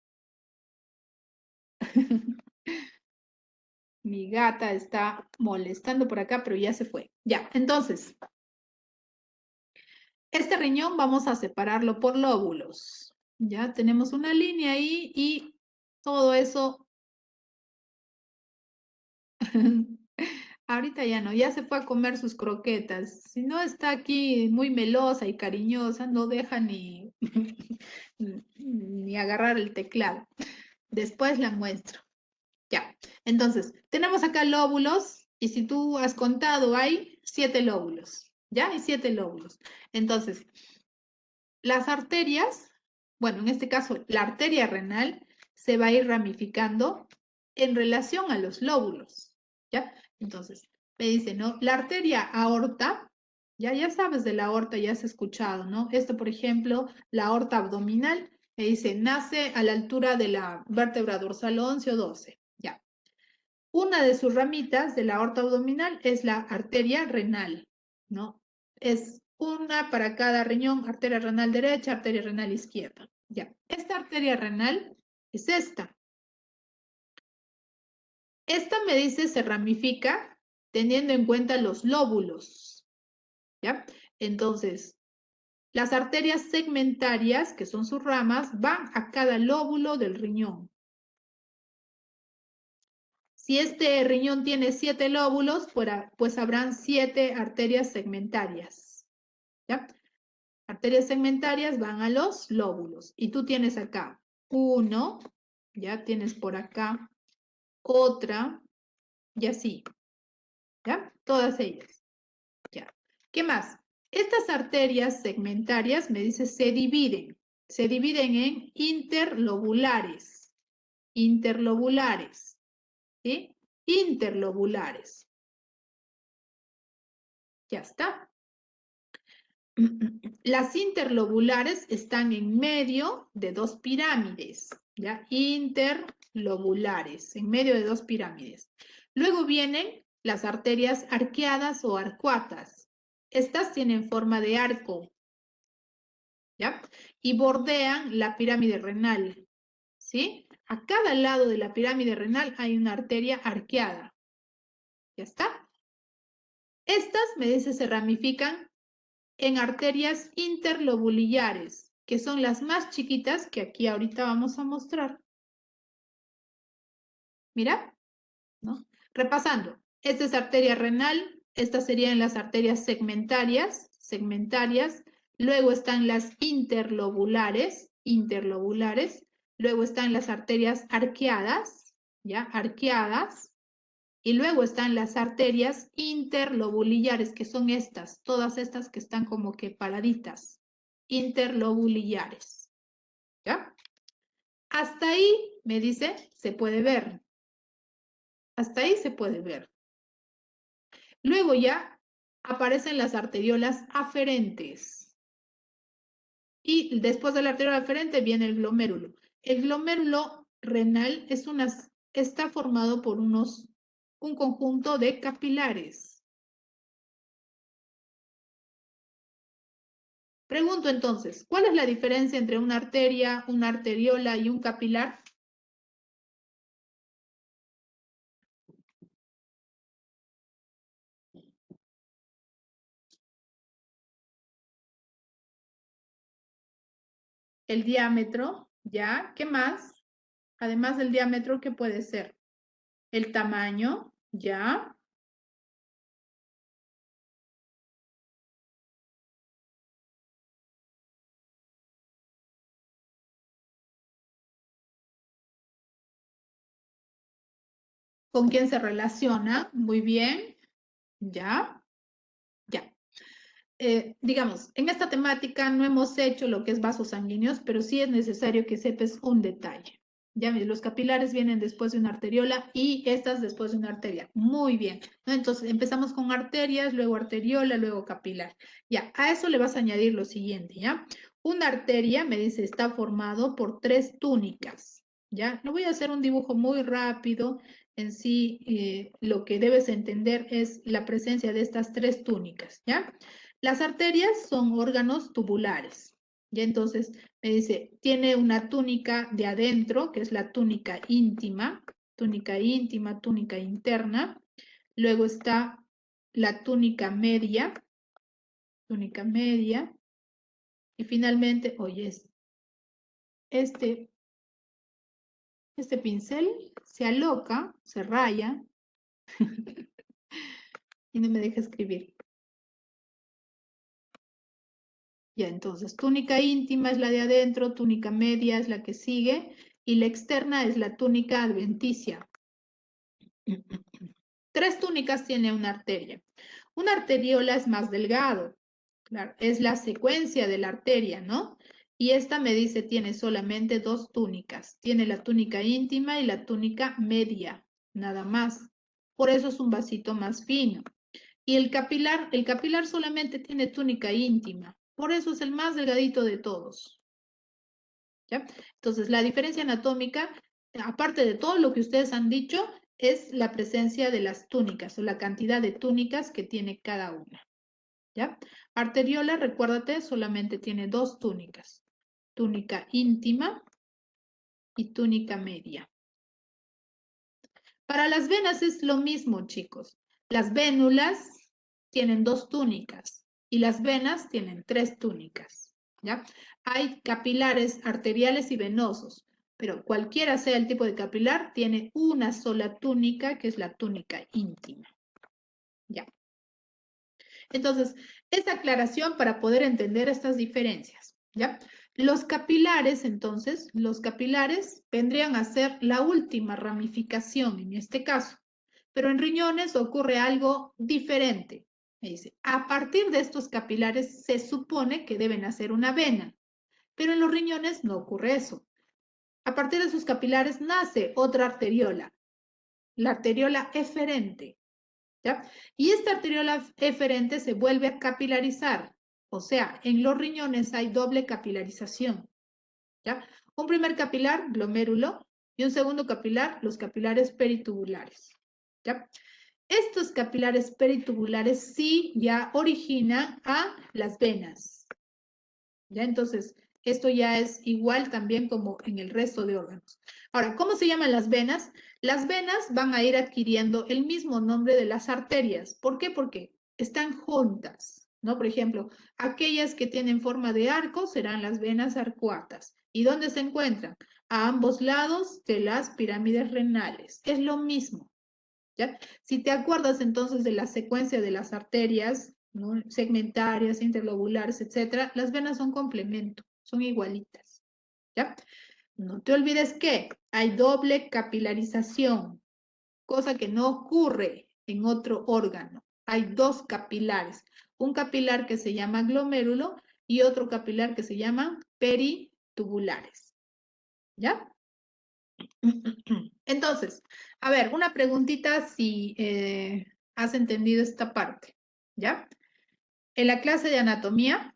Mi gata está molestando por acá, pero ya se fue. Ya, entonces, este riñón vamos a separarlo por lóbulos. Ya tenemos una línea ahí y todo eso Ahorita ya no, ya se fue a comer sus croquetas. Si no está aquí muy melosa y cariñosa, no deja ni, ni agarrar el teclado. Después la muestro. Ya. Entonces, tenemos acá lóbulos y si tú has contado, hay 7 lóbulos. ¿Ya? Hay 7 lóbulos. Entonces, las arterias, bueno, en este caso, la arteria renal se va a ir ramificando en relación a los lóbulos. ¿Ya? Entonces, me dice, ¿no? La arteria aorta, ya sabes de la aorta, ya has escuchado, ¿no? Esto, por ejemplo, la aorta abdominal, me dice, nace a la altura de la vértebra dorsal 11 o 12. Ya. Una de sus ramitas de la aorta abdominal es la arteria renal, ¿no? Es una para cada riñón, arteria renal derecha, arteria renal izquierda. Ya, esta arteria renal es esta. Esta me dice se ramifica teniendo en cuenta los lóbulos, ¿ya? Entonces, las arterias segmentarias, que son sus ramas, van a cada lóbulo del riñón. Si este riñón tiene 7 lóbulos, pues habrán 7 arterias segmentarias. ¿Ya? Arterias segmentarias van a los lóbulos. Y tú tienes acá uno, ya tienes por acá otra, y así. ¿Ya? Todas ellas. ¿Ya? ¿Qué más? Estas arterias segmentarias, me dice, se dividen. Se dividen en interlobulares. Interlobulares. ¿Sí? Interlobulares. Ya está. Las interlobulares están en medio de dos pirámides, ¿ya? Interlobulares, en medio de dos pirámides. Luego vienen las arterias arqueadas o arcuatas. Estas tienen forma de arco, ¿ya? Y bordean la pirámide renal, ¿sí? A cada lado de la pirámide renal hay una arteria arqueada. ¿Ya está? Estas, me dice, se ramifican en arterias interlobulillares, que son las más chiquitas que aquí ahorita vamos a mostrar. Mira, ¿no? Repasando, esta es arteria renal, estas serían las arterias segmentarias, luego están las interlobulares, luego están las arterias arqueadas, ¿ya? Arqueadas, y luego están las arterias interlobulillares, que son estas, todas estas que están como que paraditas, interlobulillares. ¿Ya? Hasta ahí, me dice, se puede ver. Hasta ahí se puede ver. Luego ya aparecen las arteriolas aferentes. Y después de la arteriola aferente viene el glomérulo. El glomérulo renal está formado por un conjunto de capilares. Pregunto entonces, ¿cuál es la diferencia entre una arteria, una arteriola y un capilar? El diámetro, ¿ya? ¿Qué más? Además del diámetro, ¿qué puede ser? El tamaño, ¿ya? ¿Con quién se relaciona? Muy bien, ¿ya? Ya. Digamos, en esta temática no hemos hecho lo que es vasos sanguíneos, pero sí es necesario que sepas un detalle. Ya ves, los capilares vienen después de una arteriola y estas después de una arteria. Muy bien, ¿no? Entonces empezamos con arterias, luego arteriola, luego capilar. Ya, a eso le vas a añadir lo siguiente, ¿ya? Una arteria, me dice, está formado por 3 túnicas, ¿ya? No voy a hacer un dibujo muy rápido. En sí, lo que debes entender es la presencia de estas 3 túnicas, ¿ya? Las arterias son órganos tubulares. Y entonces me dice, tiene una túnica de adentro, que es la túnica íntima, túnica interna. Luego está la túnica media. Y finalmente, oye, este, este pincel se aloca, se raya. Y no me deja escribir. Ya, entonces, túnica íntima es la de adentro, túnica media es la que sigue, y la externa es la túnica adventicia. 3 túnicas tiene una arteria. Una arteriola es más delgado, claro, es la secuencia de la arteria, ¿no? Y esta me dice tiene solamente 2 túnicas. Tiene la túnica íntima y la túnica media, nada más. Por eso es un vasito más fino. Y el capilar solamente tiene túnica íntima. Por eso es el más delgadito de todos. ¿Ya? Entonces, la diferencia anatómica, aparte de todo lo que ustedes han dicho, es la presencia de las túnicas o la cantidad de túnicas que tiene cada una. ¿Ya? Arteriola, recuérdate, solamente tiene 2 túnicas. Túnica íntima y túnica media. Para las venas es lo mismo, chicos. Las vénulas tienen 2 túnicas y las venas tienen 3 túnicas, ¿ya? Hay capilares arteriales y venosos, pero cualquiera sea el tipo de capilar, tiene una sola túnica, que es la túnica íntima, ¿ya? Entonces, esta aclaración para poder entender estas diferencias, ¿ya? Los capilares, entonces, los capilares vendrían a ser la última ramificación en este caso, pero en riñones ocurre algo diferente. Me dice, a partir de estos capilares se supone que deben hacer una vena, pero en los riñones no ocurre eso. A partir de sus capilares nace otra arteriola, la arteriola eferente. ¿Ya? Y esta arteriola eferente se vuelve a capilarizar, o sea, en los riñones hay doble capilarización, ¿ya? Un primer capilar, glomérulo, y un segundo capilar, los capilares peritubulares, ¿ya? Estos capilares peritubulares sí ya originan a las venas, ¿ya? Entonces, esto ya es igual también como en el resto de órganos. Ahora, ¿cómo se llaman las venas? Las venas van a ir adquiriendo el mismo nombre de las arterias. ¿Por qué? Porque están juntas, ¿no? Por ejemplo, aquellas que tienen forma de arco serán las venas arcuatas. ¿Y dónde se encuentran? A ambos lados de las pirámides renales. Es lo mismo, ¿ya? Si te acuerdas entonces de la secuencia de las arterias, ¿no? Segmentarias, interlobulares, etcétera, las venas son complemento, son igualitas, ¿ya? No te olvides que hay doble capilarización, cosa que no ocurre en otro órgano. Hay 2 capilares, un capilar que se llama glomérulo y otro capilar que se llama peritubulares, ¿ya? Entonces, a ver, una preguntita si has entendido esta parte, ¿ya? En la clase de anatomía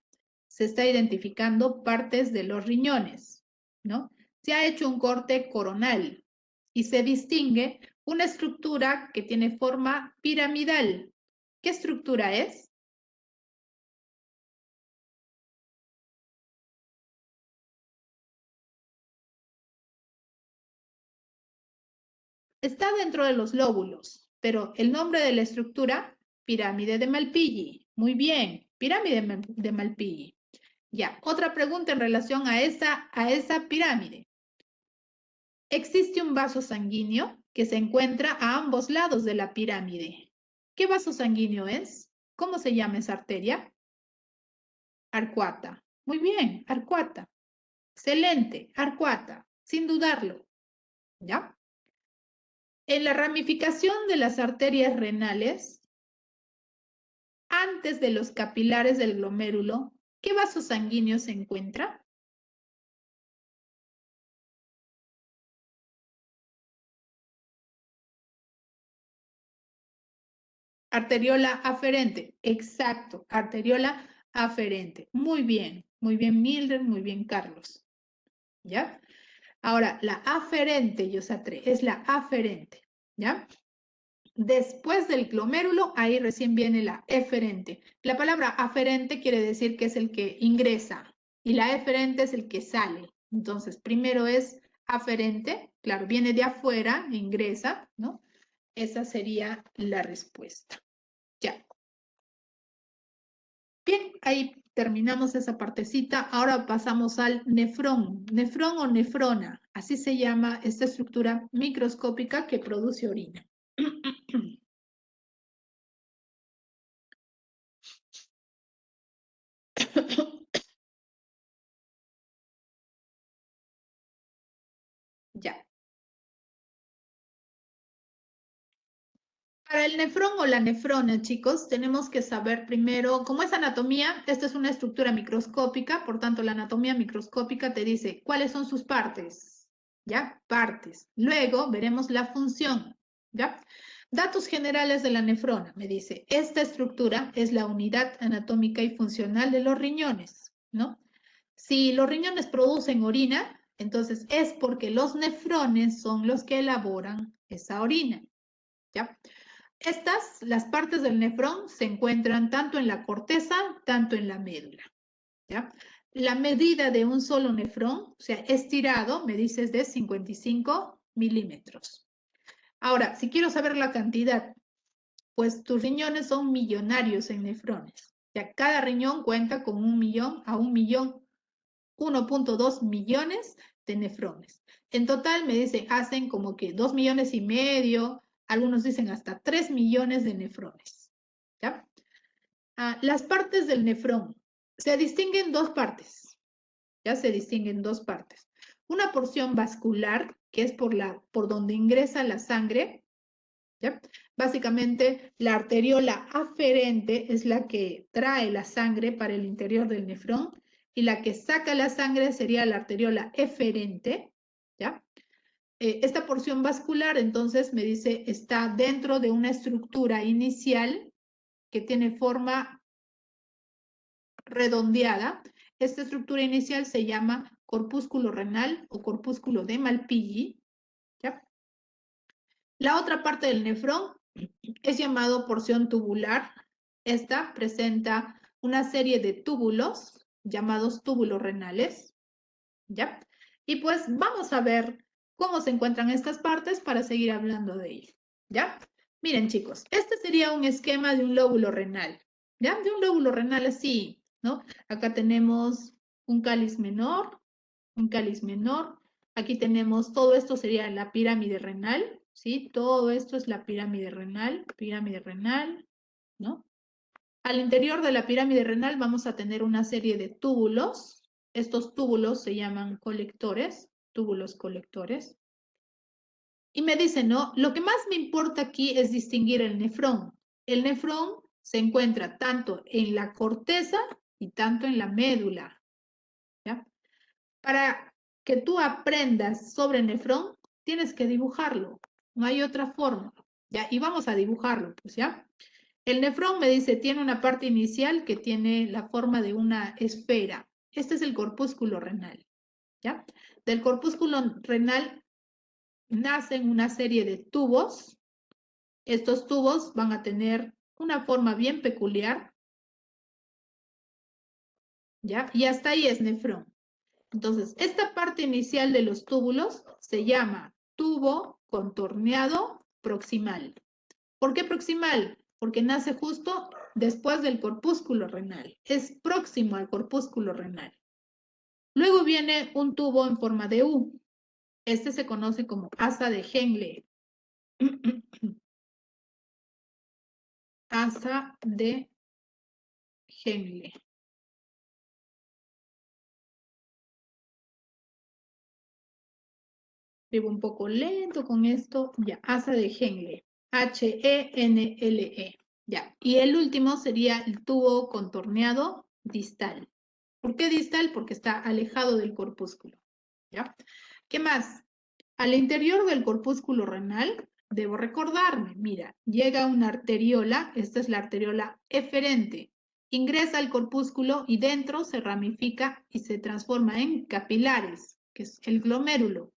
se está identificando partes de los riñones, ¿no? Se ha hecho un corte coronal y se distingue una estructura que tiene forma piramidal. ¿Qué estructura es? Está dentro de los lóbulos, pero el nombre de la estructura, pirámide de Malpighi. Muy bien, pirámide de Malpighi. Ya, otra pregunta en relación a esa pirámide. Existe un vaso sanguíneo que se encuentra a ambos lados de la pirámide. ¿Qué vaso sanguíneo es? ¿Cómo se llama esa arteria? Arcuata. Muy bien, arcuata. Excelente, arcuata, sin dudarlo. ¿Ya? En la ramificación de las arterias renales, antes de los capilares del glomérulo, ¿qué vaso sanguíneo se encuentra? Arteriola aferente, exacto, arteriola aferente. Muy bien, Mildred, muy bien, Carlos. ¿Ya? Ahora, la aferente, Yosatre, es la aferente, ¿ya? Después del glomérulo, ahí recién viene la eferente. La palabra aferente quiere decir que es el que ingresa y la eferente es el que sale. Entonces, primero es aferente, claro, viene de afuera, ingresa, ¿no? Esa sería la respuesta. Ya. Bien, ahí terminamos esa partecita. Ahora pasamos al nefrón. Nefrón o nefrona, así se llama esta estructura microscópica que produce orina. Para el nefrón o la nefrona, chicos, tenemos que saber primero cómo es anatomía. Esta es una estructura microscópica, por tanto, la anatomía microscópica te dice cuáles son sus partes, ¿ya? Partes. Luego veremos la función, ¿ya? Datos generales de la nefrona. Me dice, esta estructura es la unidad anatómica y funcional de los riñones, ¿no? Si los riñones producen orina, entonces es porque los nefrones son los que elaboran esa orina, ¿ya? Las partes del nefrón, se encuentran tanto en la corteza, tanto en la médula, ¿ya? La medida de un solo nefrón, o sea, estirado, me dices de 55 milímetros. Ahora, si quiero saber la cantidad, pues tus riñones son millonarios en nefrones. Ya cada riñón cuenta con 1.000.000 a 1.000.000, 1.2 millones de nefrones. En total me dice, hacen como que 2,5 millones, algunos dicen hasta 3 millones de nefrones. ¿Ya? Las partes del nefrón se distinguen dos partes. Ya se distinguen dos partes. Una porción vascular, que es por donde ingresa la sangre. ¿Ya? Básicamente, la arteriola aferente es la que trae la sangre para el interior del nefrón y la que saca la sangre sería la arteriola eferente, ¿ya? Esta porción vascular, entonces, me dice, está dentro de una estructura inicial que tiene forma redondeada. Esta estructura inicial se llama corpúsculo renal o corpúsculo de Malpighi, ¿ya? La otra parte del nefrón es llamado porción tubular. Esta presenta una serie de túbulos llamados túbulos renales, ¿ya? Y pues vamos a ver cómo se encuentran estas partes para seguir hablando de ello, ¿ya? Miren, chicos, este sería un esquema de un lóbulo renal, ¿ya? De un lóbulo renal así, ¿no? Acá tenemos un cáliz menor, un cáliz menor. Aquí tenemos, todo esto sería la pirámide renal, ¿sí? Todo esto es la pirámide renal, ¿no? Al interior de la pirámide renal vamos a tener una serie de túbulos. Estos túbulos se llaman colectores, túbulos colectores. Y me dicen, ¿no? Lo que más me importa aquí es distinguir el nefrón. El nefrón se encuentra tanto en la corteza y tanto en la médula, ¿ya? Para que tú aprendas sobre nefrón, tienes que dibujarlo. No hay otra forma, ¿ya? Y vamos a dibujarlo, pues, ¿ya? El nefrón me dice, tiene una parte inicial que tiene la forma de una esfera. Este es el corpúsculo renal, ¿ya? Del corpúsculo renal nacen una serie de tubos. Estos tubos van a tener una forma bien peculiar, ¿ya? Y hasta ahí es nefrón. Entonces, esta parte inicial de los túbulos se llama tubo contorneado proximal. ¿Por qué proximal? Porque nace justo después del corpúsculo renal. Es próximo al corpúsculo renal. Luego viene un tubo en forma de U. Este se conoce como asa de Henle. Asa de Henle. Vivo un poco lento con esto. Ya, asa de Henle. Henle. Ya. Y el último sería el tubo contorneado distal. ¿Por qué distal? Porque está alejado del corpúsculo. ¿Ya? ¿Qué más? Al interior del corpúsculo renal, debo recordarme, mira, llega una arteriola, esta es la arteriola eferente, ingresa al corpúsculo y dentro se ramifica y se transforma en capilares, que es el glomérulo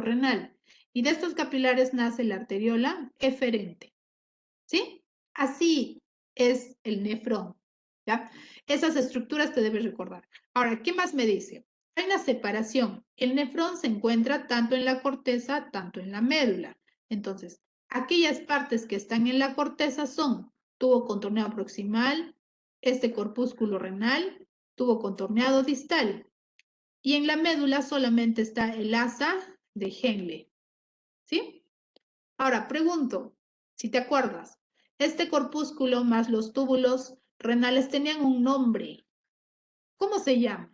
renal. Y de estos capilares nace la arteriola eferente. ¿Sí? Así es el nefrón, ¿ya? Esas estructuras te debes recordar. Ahora, ¿qué más me dice? Hay una separación. El nefrón se encuentra tanto en la corteza, tanto en la médula. Entonces, aquellas partes que están en la corteza son tubo contorneado proximal, este corpúsculo renal, tubo contorneado distal. Y en la médula solamente está el asa de Henle, ¿sí? Ahora, pregunto, si te acuerdas, este corpúsculo más los túbulos renales tenían un nombre. ¿Cómo se llama?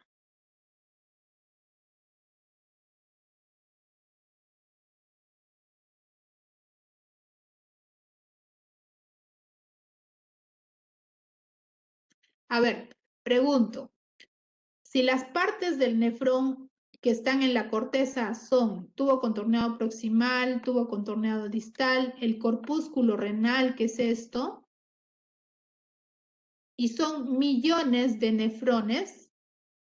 A ver, pregunto, si las partes del nefrón que están en la corteza son tubo contorneado proximal, tubo contorneado distal, el corpúsculo renal, que es esto, y son millones de nefrones,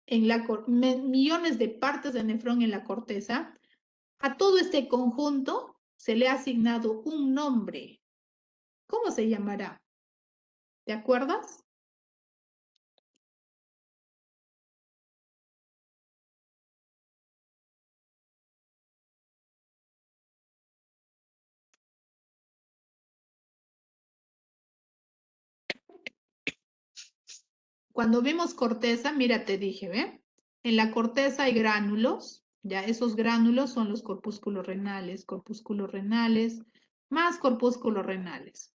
millones de partes de nefrón en la corteza, a todo este conjunto se le ha asignado un nombre. ¿Cómo se llamará? ¿Te acuerdas? Cuando vimos corteza, mira, te dije, ¿ve? En la corteza hay gránulos, ya esos gránulos son los corpúsculos renales, más corpúsculos renales.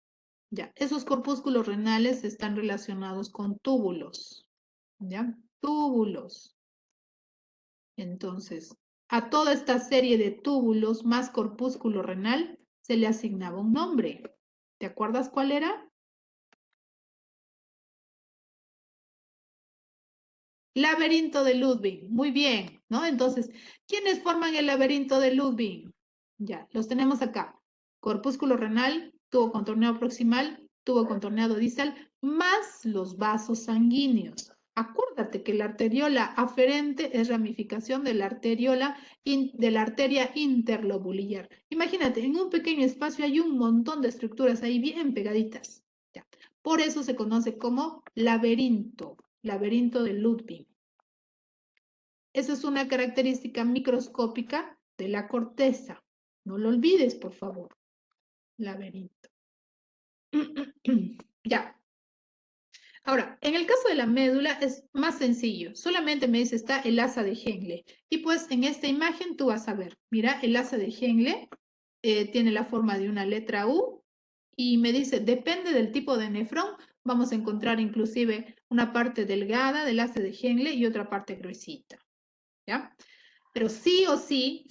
Ya, esos corpúsculos renales están relacionados con túbulos, ¿ya? Túbulos. Entonces, a toda esta serie de túbulos más corpúsculo renal se le asignaba un nombre. ¿Te acuerdas cuál era? Laberinto de Ludwig, muy bien, ¿no? Entonces, ¿quiénes forman el laberinto de Ludwig? Ya, los tenemos acá. Corpúsculo renal, tubo contorneado proximal, tubo contorneado distal, más los vasos sanguíneos. Acuérdate que la arteriola aferente es ramificación de la de la arteria interlobular. Imagínate, en un pequeño espacio hay un montón de estructuras ahí bien pegaditas. Ya. Por eso se conoce como laberinto de Ludwig. Esa es una característica microscópica de la corteza. No lo olvides, por favor. Laberinto. Ya. Ahora, en el caso de la médula es más sencillo. Solamente me dice está el asa de Henle. Y pues en esta imagen tú vas a ver. Mira, el asa de Henle tiene la forma de una letra U y me dice, depende del tipo de nefrón, vamos a encontrar inclusive una parte delgada del asa de Henle y otra parte gruesita. ¿Ya? Pero sí o sí,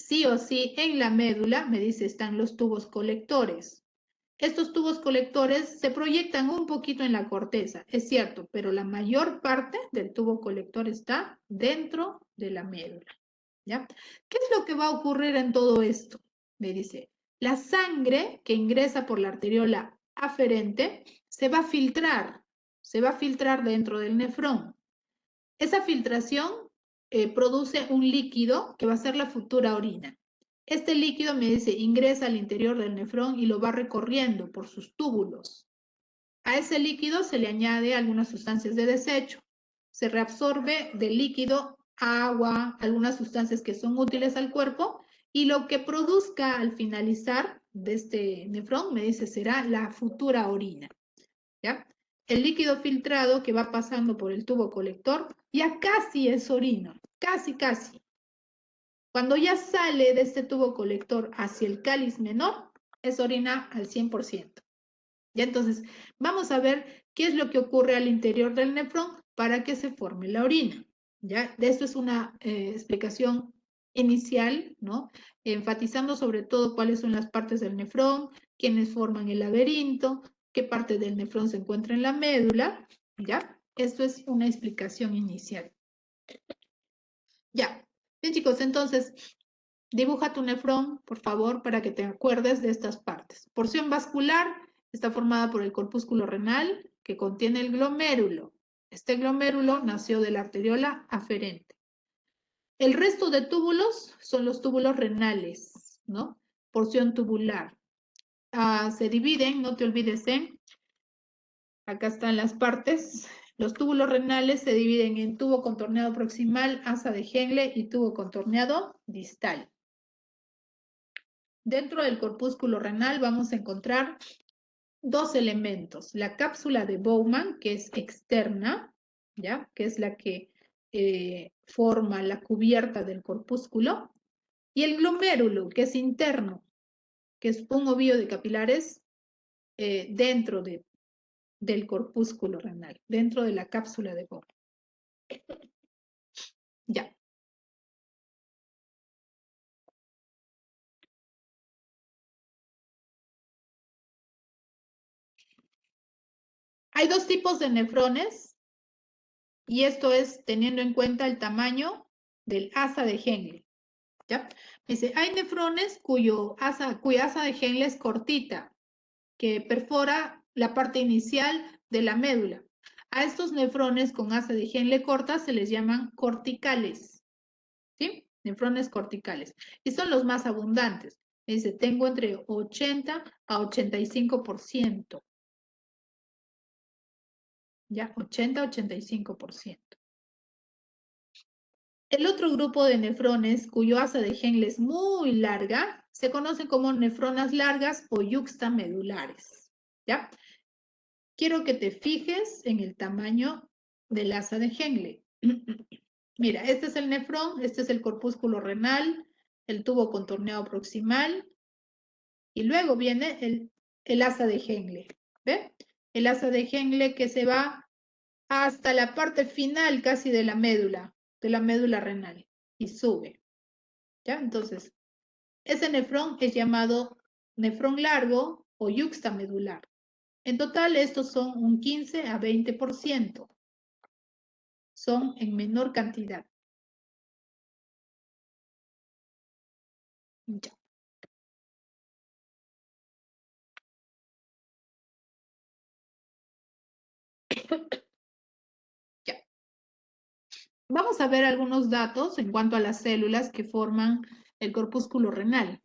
en la médula, me dice, están los tubos colectores. Estos tubos colectores se proyectan un poquito en la corteza, es cierto, pero la mayor parte del tubo colector está dentro de la médula. ¿Ya? ¿Qué es lo que va a ocurrir en todo esto? Me dice, la sangre que ingresa por la arteriola aferente se va a filtrar dentro del nefrón. Esa filtración produce un líquido que va a ser la futura orina. Este líquido, me dice, ingresa al interior del nefrón y lo va recorriendo por sus túbulos. A ese líquido se le añade algunas sustancias de desecho. Se reabsorbe del líquido agua, algunas sustancias que son útiles al cuerpo y lo que produzca al finalizar de este nefrón, me dice, será la futura orina. ¿Ya? El líquido filtrado que va pasando por el tubo colector ya casi es orina, casi, casi. Cuando ya sale de este tubo colector hacia el cáliz menor, es orina al 100%. Ya entonces, vamos a ver qué es lo que ocurre al interior del nefrón para que se forme la orina. ¿Ya? De esto es una explicación inicial, ¿no? Enfatizando sobre todo cuáles son las partes del nefrón, quiénes forman el laberinto, qué parte del nefrón se encuentra en la médula, ¿ya? Esto es una explicación inicial. Ya. Bien, chicos, entonces, dibuja tu nefrón, por favor, para que te acuerdes de estas partes. Porción vascular está formada por el corpúsculo renal que contiene el glomérulo. Este glomérulo nació de la arteriola aferente. El resto de túbulos son los túbulos renales, ¿no? Porción tubular. Se dividen, no te olvides, acá están las partes. Los túbulos renales se dividen en tubo contorneado proximal, asa de Henle y tubo contorneado distal. Dentro del corpúsculo renal vamos a encontrar dos elementos. La cápsula de Bowman, que es externa, ¿ya? Que es la que forma la cubierta del corpúsculo, y el glomérulo, que es interno, que es un ovillo de capilares dentro del corpúsculo renal, dentro de la cápsula de Bowman. Ya. Hay dos tipos de nefrones. Y esto es teniendo en cuenta el tamaño del asa de Henle. ¿Ya? Dice, hay nefrones cuya asa de Henle es cortita, que perfora la parte inicial de la médula. A estos nefrones con asa de Henle corta se les llaman corticales, ¿sí? Nefrones corticales. Y son los más abundantes. Dice, tengo entre 80 a 85%. ¿Ya? 80 a 85%. El otro grupo de nefrones cuyo asa de Henle es muy larga se conocen como nefronas largas o yuxtamedulares. ¿Ya? Quiero que te fijes en el tamaño del asa de Henle. Mira, este es el nefrón, este es el corpúsculo renal, el tubo contorneado proximal y luego viene el asa de Henle. ¿Ve? El asa de Henle que se va hasta la parte final casi de la médula renal y sube. ¿Ya? Entonces, ese nefrón es llamado nefrón largo o yuxtamedular. En total, estos son un 15 a 20%. Son en menor cantidad. Ya. Ya. Vamos a ver algunos datos en cuanto a las células que forman el corpúsculo renal.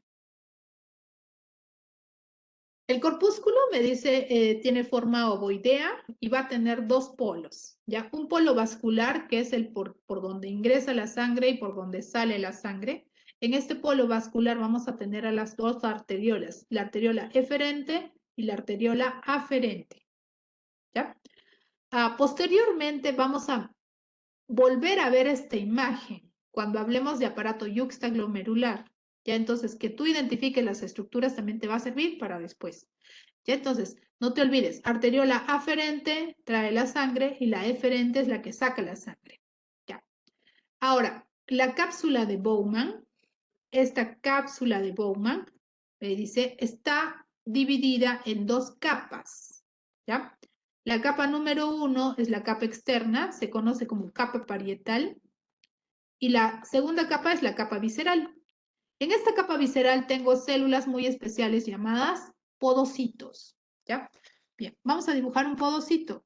El corpúsculo, me dice, tiene forma ovoidea y va a tener dos polos, ¿ya? Un polo vascular, que es el por donde ingresa la sangre y por donde sale la sangre. En este polo vascular vamos a tener a las dos arteriolas, la arteriola eferente y la arteriola aferente, ¿ya? Posteriormente vamos a volver a ver esta imagen cuando hablemos de aparato yuxtaglomerular. Ya entonces, que tú identifiques las estructuras también te va a servir para después. Ya entonces, no te olvides, arteriola aferente trae la sangre y la eferente es la que saca la sangre. Ya. Ahora, la cápsula de Bowman, esta cápsula de Bowman, me dice, está dividida en dos capas. ¿Ya? La capa número 1 es la capa externa, se conoce como capa parietal, y la segunda capa es la capa visceral. En esta capa visceral tengo células muy especiales llamadas podocitos. ¿Ya? Bien, vamos a dibujar un podocito.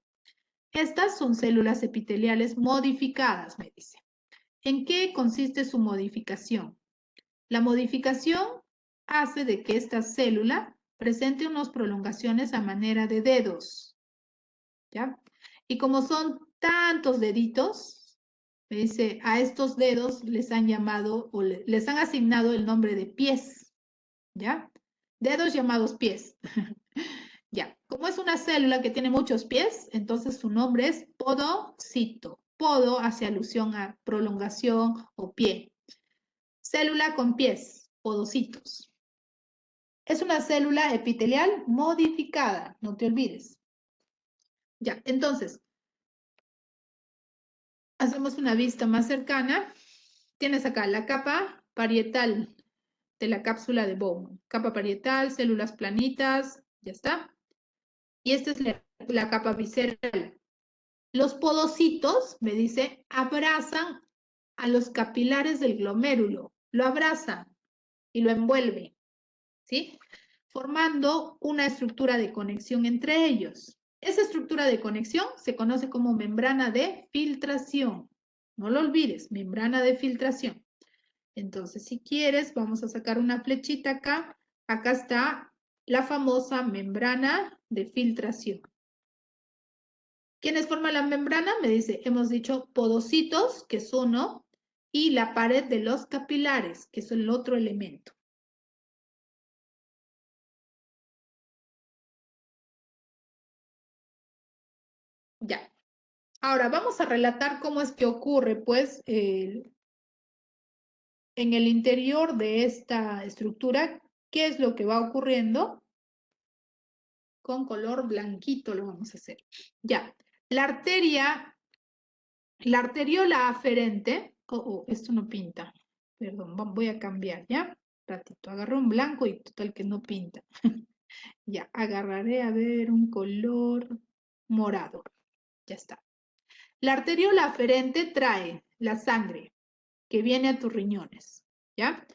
Estas son células epiteliales modificadas, me dice. ¿En qué consiste su modificación? La modificación hace de que esta célula presente unas prolongaciones a manera de dedos. ¿Ya? Y como son tantos deditos, me dice, a estos dedos les han llamado o les han asignado el nombre de pies. ¿Ya? Dedos llamados pies. Ya, como es una célula que tiene muchos pies, entonces su nombre es podocito. Podo hace alusión a prolongación o pie. Célula con pies, podocitos. Es una célula epitelial modificada, no te olvides. Ya, entonces, hacemos una vista más cercana. Tienes acá la capa parietal de la cápsula de Bowman. Capa parietal, células planitas, ya está. Y esta es la capa visceral. Los podocitos, me dice, abrazan a los capilares del glomérulo. Lo abrazan y lo envuelve, ¿sí? Formando una estructura de conexión entre ellos. Esa estructura de conexión se conoce como membrana de filtración. No lo olvides, membrana de filtración. Entonces, si quieres, vamos a sacar una flechita acá. Acá está la famosa membrana de filtración. ¿Quiénes forman la membrana? Me dice, hemos dicho podocitos, que es uno, y la pared de los capilares, que es el otro elemento. Ya. Ahora, vamos a relatar cómo es que ocurre, pues, en el interior de esta estructura, qué es lo que va ocurriendo. Con color blanquito lo vamos a hacer. Ya. La arteriola aferente, esto no pinta, perdón, voy a cambiar, ¿ya? Ratito, agarré un blanco y total que no pinta. Ya, agarraré a ver un color morado. Ya está. La arteriola aferente trae la sangre que viene a tus riñones, ¿ya?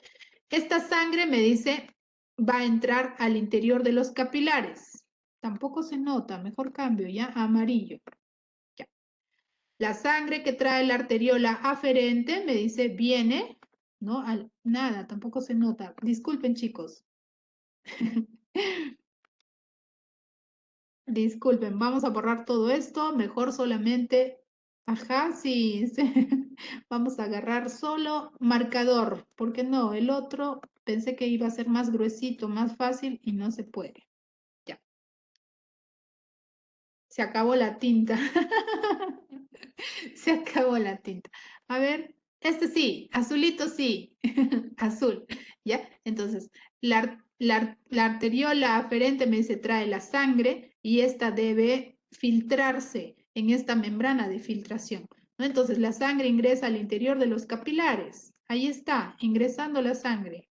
Esta sangre, me dice, va a entrar al interior de los capilares. Tampoco se nota, mejor cambio, ¿ya? A amarillo. Ya. La sangre que trae la arteriola aferente, me dice, viene, ¿no? Nada, tampoco se nota. Disculpen, chicos. Disculpen, vamos a borrar todo esto. Mejor solamente, ajá, sí, sí. Vamos a agarrar solo marcador, porque no, el otro pensé que iba a ser más gruesito, más fácil y no se puede. Ya. Se acabó la tinta. Se acabó la tinta. A ver, este sí, azulito sí, azul, ¿ya? Entonces, la arteriola aferente me dice trae la sangre y esta debe filtrarse en esta membrana de filtración, ¿no? Entonces, la sangre ingresa al interior de los capilares. Ahí está, ingresando la sangre.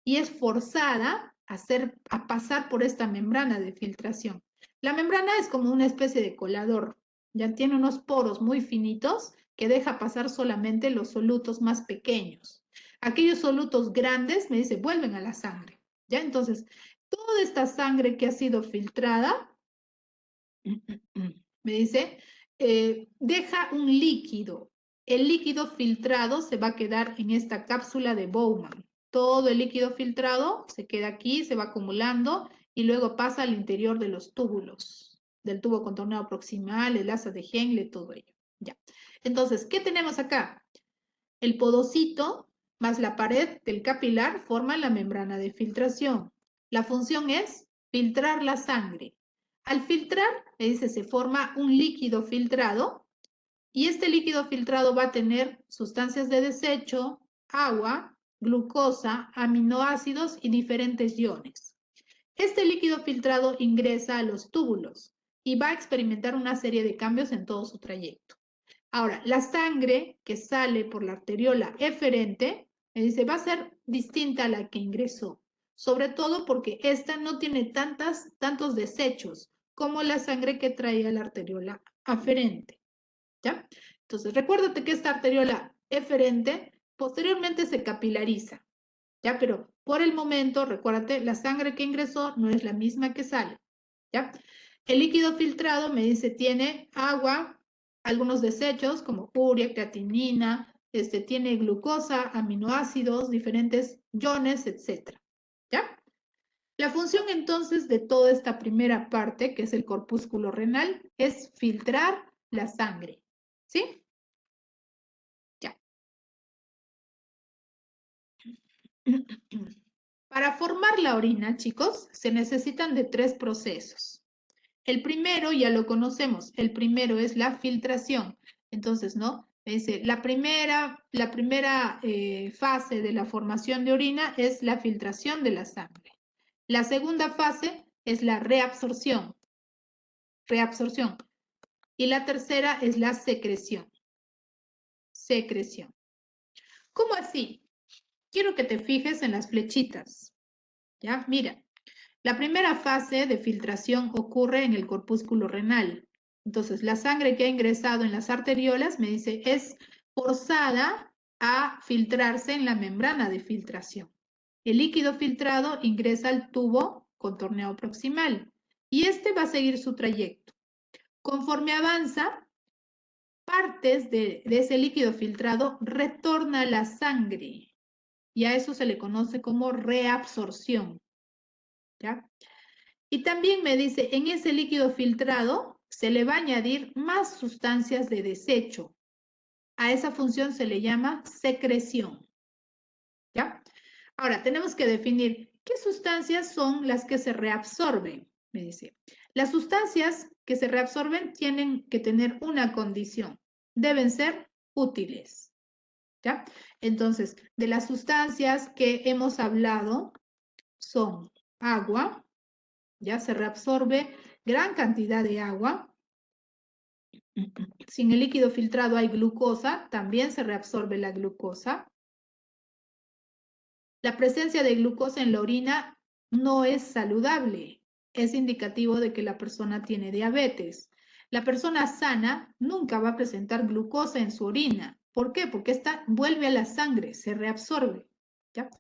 Y es forzada a pasar por esta membrana de filtración. La membrana es como una especie de colador, ya tiene unos poros muy finitos que deja pasar solamente los solutos más pequeños. Aquellos solutos grandes, me dice, vuelven a la sangre, ¿ya? Entonces, toda esta sangre que ha sido filtrada, me dice, deja un líquido. El líquido filtrado se va a quedar en esta cápsula de Bowman. Todo el líquido filtrado se queda aquí, se va acumulando y luego pasa al interior de los túbulos, del tubo contorneado proximal, el asa de Henle, todo ello. Ya. Entonces, ¿qué tenemos acá? El podocito más la pared del capilar forman la membrana de filtración. La función es filtrar la sangre. Al filtrar, me dice, se forma un líquido filtrado y este líquido filtrado va a tener sustancias de desecho, agua, glucosa, aminoácidos y diferentes iones. Este líquido filtrado ingresa a los túbulos y va a experimentar una serie de cambios en todo su trayecto. Ahora, la sangre que sale por la arteriola eferente, me dice, va a ser distinta a la que ingresó, sobre todo porque esta no tiene tantos desechos como la sangre que traía la arteriola aferente, ¿ya? Entonces, recuérdate que esta arteriola eferente posteriormente se capilariza, ¿ya? Pero por el momento, recuérdate, la sangre que ingresó no es la misma que sale, ¿ya? El líquido filtrado, me dice, tiene agua, algunos desechos como urea, creatinina, tiene glucosa, aminoácidos, diferentes iones, etc. ¿Ya? La función entonces de toda esta primera parte, que es el corpúsculo renal, es filtrar la sangre. ¿Sí? Ya. Para formar la orina, chicos, se necesitan de 3 procesos. El primero ya lo conocemos, el primero es la filtración. Entonces, ¿no? Dice, la primera fase de la formación de orina es la filtración de la sangre. La segunda fase es la reabsorción. Y la tercera es la secreción. ¿Cómo así? Quiero que te fijes en las flechitas. ¿Ya? Mira, la primera fase de filtración ocurre en el corpúsculo renal. Entonces, la sangre que ha ingresado en las arteriolas, me dice, es forzada a filtrarse en la membrana de filtración. El líquido filtrado ingresa al tubo contorneado proximal y este va a seguir su trayecto. Conforme avanza, partes de ese líquido filtrado retorna a la sangre y a eso se le conoce como reabsorción. ¿Ya? Y también me dice, en ese líquido filtrado se le va a añadir más sustancias de desecho. A esa función se le llama secreción. ¿Ya? Ahora, tenemos que definir qué sustancias son las que se reabsorben, me dice. Las sustancias que se reabsorben tienen que tener una condición. Deben ser útiles. ¿Ya? Entonces, de las sustancias que hemos hablado son agua, ya se reabsorbe gran cantidad de agua. Si en el líquido filtrado hay glucosa, también se reabsorbe la glucosa. La presencia de glucosa en la orina no es saludable. Es indicativo de que la persona tiene diabetes. La persona sana nunca va a presentar glucosa en su orina. ¿Por qué? Porque esta vuelve a la sangre, se reabsorbe. ¿Ya?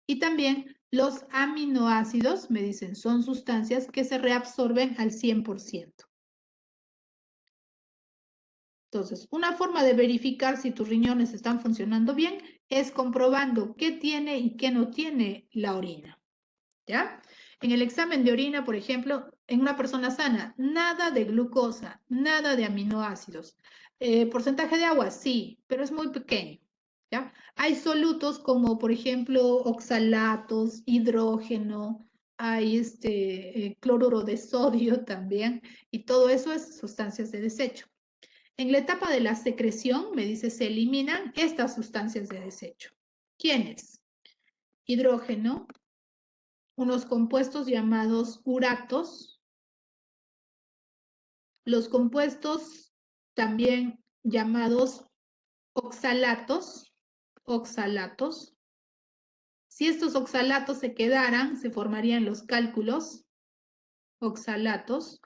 Y también los aminoácidos, me dicen, son sustancias que se reabsorben al 100%. Entonces, una forma de verificar si tus riñones están funcionando bien es comprobando qué tiene y qué no tiene la orina. ¿Ya? En el examen de orina, por ejemplo, en una persona sana, nada de glucosa, nada de aminoácidos. Porcentaje de agua, sí, pero es muy pequeño. ¿Ya? Hay solutos como, por ejemplo, oxalatos, hidrógeno, hay cloruro de sodio también, y todo eso es sustancias de desecho. En la etapa de la secreción, me dice, se eliminan estas sustancias de desecho. ¿Quiénes? Hidrógeno, unos compuestos llamados uratos, los compuestos también llamados oxalatos, Si estos oxalatos se quedaran, se formarían los cálculos, oxalatos,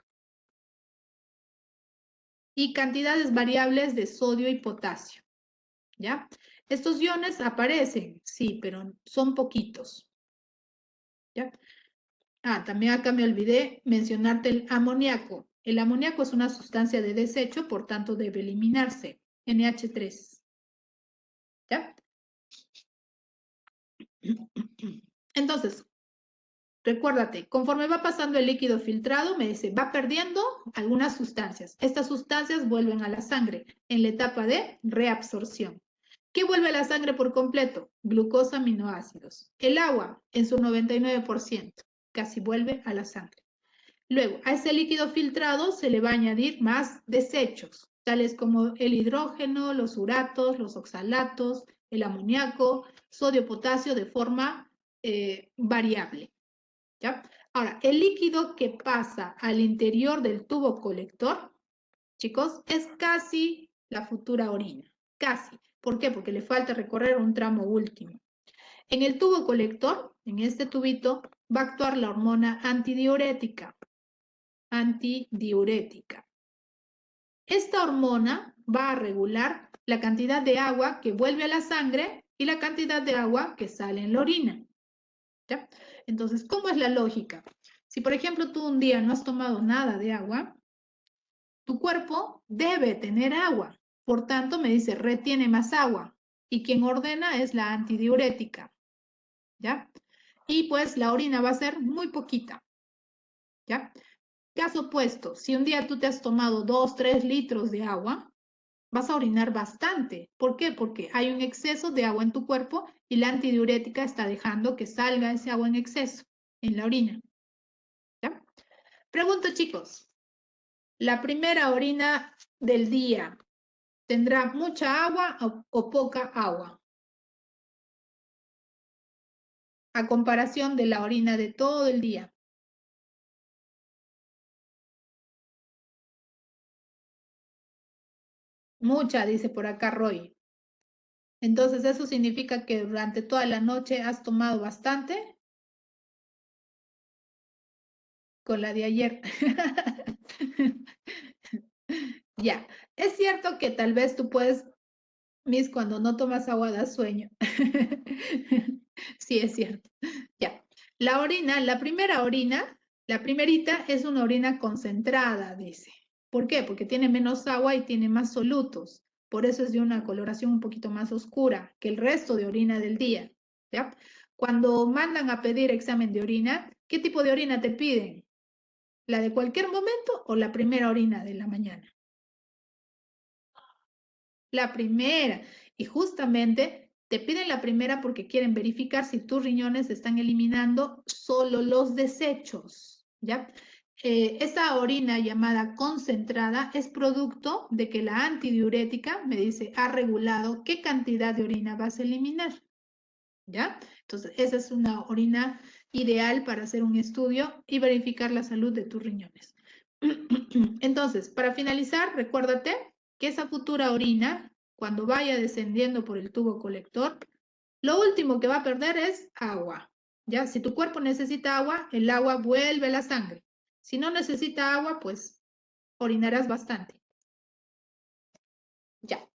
y cantidades variables de sodio y potasio, ¿ya? Estos iones aparecen, sí, pero son poquitos, ¿ya? También acá me olvidé mencionarte el amoníaco. El amoníaco es una sustancia de desecho, por tanto debe eliminarse. NH3. ¿Ya? Entonces, recuérdate, conforme va pasando el líquido filtrado, me dice, va perdiendo algunas sustancias. Estas sustancias vuelven a la sangre en la etapa de reabsorción. ¿Qué vuelve a la sangre por completo? Glucosa, aminoácidos. El agua, en su 99%, casi vuelve a la sangre. Luego, a ese líquido filtrado se le va a añadir más desechos, tales como el hidrógeno, los uratos, los oxalatos, el amoníaco, sodio, potasio, de forma variable. ¿Ya? Ahora, el líquido que pasa al interior del tubo colector, chicos, es casi la futura orina. Casi. ¿Por qué? Porque le falta recorrer un tramo último. En el tubo colector, en este tubito, va a actuar la hormona antidiurética. Esta hormona va a regular la cantidad de agua que vuelve a la sangre y la cantidad de agua que sale en la orina. ¿Ya? Entonces, ¿cómo es la lógica? Si, por ejemplo, tú un día no has tomado nada de agua, tu cuerpo debe tener agua. Por tanto, me dice, retiene más agua. Y quien ordena es la antidiurética. ¿Ya? Y pues la orina va a ser muy poquita. ¿Ya? Caso opuesto, si un día tú te has tomado 2, 3 litros de agua, vas a orinar bastante. ¿Por qué? Porque hay un exceso de agua en tu cuerpo y la antidiurética está dejando que salga ese agua en exceso en la orina. ¿Ya? Pregunto, chicos, ¿la primera orina del día tendrá mucha agua o poca agua? A comparación de la orina de todo el día. Mucha, dice por acá Roy. Entonces, ¿eso significa que durante toda la noche has tomado bastante? Con la de ayer. Ya, es cierto que tal vez tú puedes, Miss, cuando no tomas agua da sueño. Sí, es cierto. Ya, la orina, la primera orina, la primerita es una orina concentrada, dice. ¿Por qué? Porque tiene menos agua y tiene más solutos. Por eso es de una coloración un poquito más oscura que el resto de orina del día. ¿Ya? Cuando mandan a pedir examen de orina, ¿qué tipo de orina te piden? ¿La de cualquier momento o la primera orina de la mañana? La primera. Y justamente te piden la primera porque quieren verificar si tus riñones están eliminando solo los desechos, ¿ya? Esta orina llamada concentrada es producto de que la antidiurética, me dice, ha regulado qué cantidad de orina vas a eliminar, ¿ya? Entonces, esa es una orina ideal para hacer un estudio y verificar la salud de tus riñones. Entonces, para finalizar, recuérdate que esa futura orina, cuando vaya descendiendo por el tubo colector, lo último que va a perder es agua. Ya, si tu cuerpo necesita agua, el agua vuelve a la sangre. Si no necesita agua, pues orinarás bastante. Ya.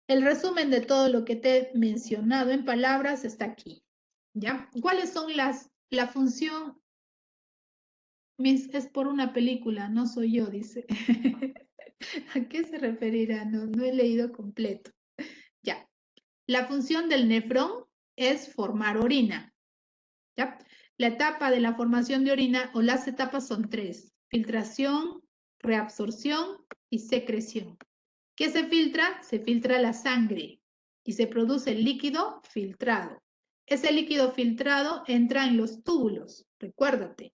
El resumen de todo lo que te he mencionado en palabras está aquí. ¿Ya? ¿Cuáles son la función? Es por una película, no soy yo, dice. ¿A qué se referirá? No he leído completo. Ya. La función del nefrón es formar orina. ¿Ya? La etapa de la formación de orina o las etapas son 3: filtración, reabsorción y secreción. ¿Qué se filtra? Se filtra la sangre y se produce el líquido filtrado. Ese líquido filtrado entra en los túbulos, recuérdate.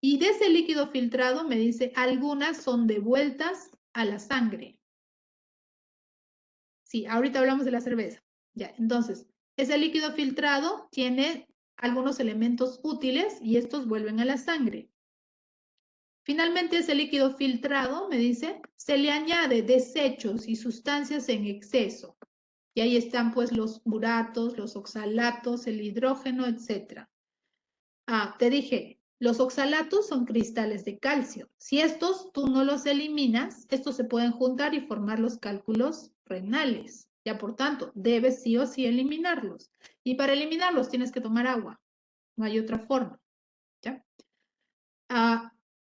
Y de ese líquido filtrado me dice, algunas son devueltas a la sangre. Sí, ahorita hablamos de la cerveza. Ya, entonces, ese líquido filtrado tiene algunos elementos útiles y estos vuelven a la sangre. Finalmente, ese líquido filtrado, me dice, se le añade desechos y sustancias en exceso. Y ahí están pues los uratos, los oxalatos, el hidrógeno, etc. Te dije, los oxalatos son cristales de calcio. Si estos tú no los eliminas, estos se pueden juntar y formar los cálculos renales. Ya por tanto, debes sí o sí eliminarlos. Y para eliminarlos tienes que tomar agua. No hay otra forma. ¿Ya?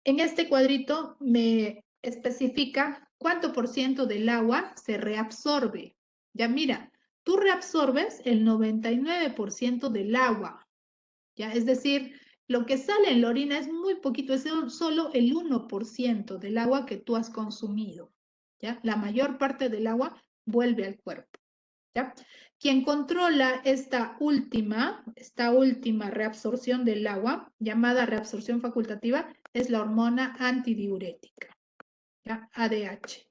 En este cuadrito me especifica cuánto por ciento del agua se reabsorbe. Ya mira, tú reabsorbes el 99% del agua. ¿Ya? Es decir, lo que sale en la orina es muy poquito, es solo el 1% del agua que tú has consumido. ¿Ya? La mayor parte del agua vuelve al cuerpo. ¿Ya? Quien controla esta última reabsorción del agua, llamada reabsorción facultativa, es la hormona antidiurética, ¿ya? ADH.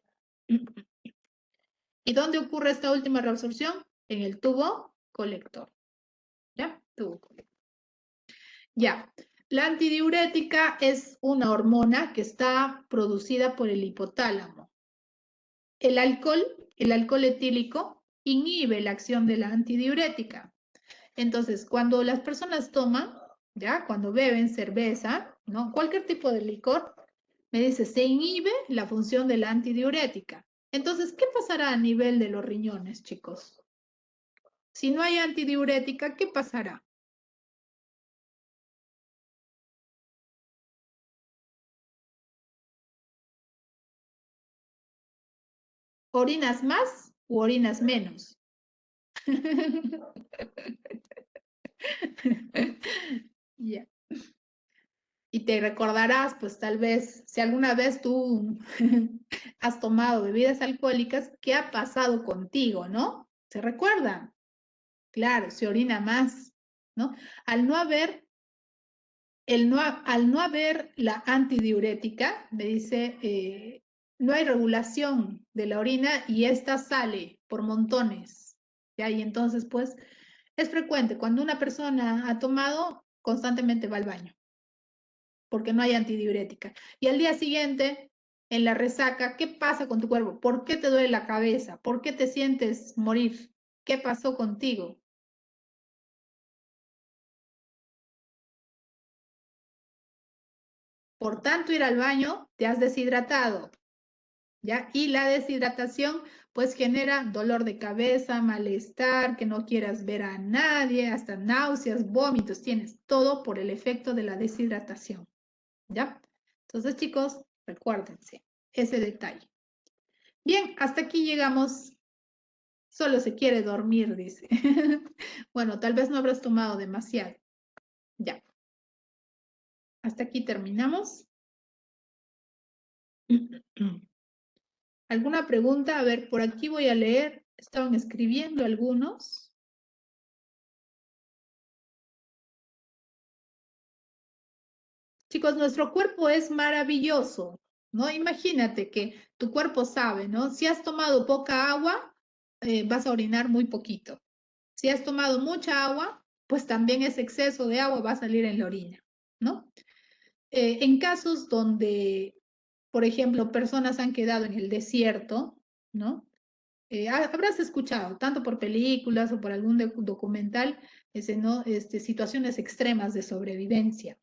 ¿Y dónde ocurre esta última reabsorción? En el tubo colector. ¿Ya? Tubo colector. Ya. La antidiurética es una hormona que está producida por el hipotálamo. El alcohol etílico, inhibe la acción de la antidiurética. Entonces, cuando las personas toman, ya, cuando beben cerveza, ¿no? Cualquier tipo de licor, me dice, se inhibe la función de la antidiurética. Entonces, ¿qué pasará a nivel de los riñones, chicos? Si no hay antidiurética, ¿qué pasará? ¿Orinas más u orinas menos? Ya. Y te recordarás, pues tal vez, si alguna vez tú has tomado bebidas alcohólicas, ¿qué ha pasado contigo, no? ¿Se recuerdan? Claro, se orina más, ¿no? Al no haber, al no haber la antidiurética, me dice, no hay regulación de la orina y esta sale por montones, ¿ya? Y entonces, pues, es frecuente, cuando una persona ha tomado, constantemente va al baño, porque no hay antidiurética. Y al día siguiente, en la resaca, ¿qué pasa con tu cuerpo? ¿Por qué te duele la cabeza? ¿Por qué te sientes morir? ¿Qué pasó contigo? Por tanto ir al baño, te has deshidratado, ¿ya? Y la deshidratación, pues genera dolor de cabeza, malestar, que no quieras ver a nadie, hasta náuseas, vómitos, tienes todo por el efecto de la deshidratación, ¿ya? Entonces, chicos, recuérdense ese detalle. Bien, hasta aquí llegamos. Solo se quiere dormir, dice. Bueno, tal vez no habrás tomado demasiado. Ya, hasta aquí terminamos. ¿Alguna pregunta? A ver, por aquí voy a leer. Estaban escribiendo algunos. Chicos, nuestro cuerpo es maravilloso, ¿no? Imagínate que tu cuerpo sabe, ¿no? Si has tomado poca agua, vas a orinar muy poquito. Si has tomado mucha agua, pues también ese exceso de agua va a salir en la orina, ¿no? En casos donde, por ejemplo, personas han quedado en el desierto, ¿no? Habrás escuchado, tanto por películas o por algún documental, ¿no? Situaciones extremas de sobrevivencia,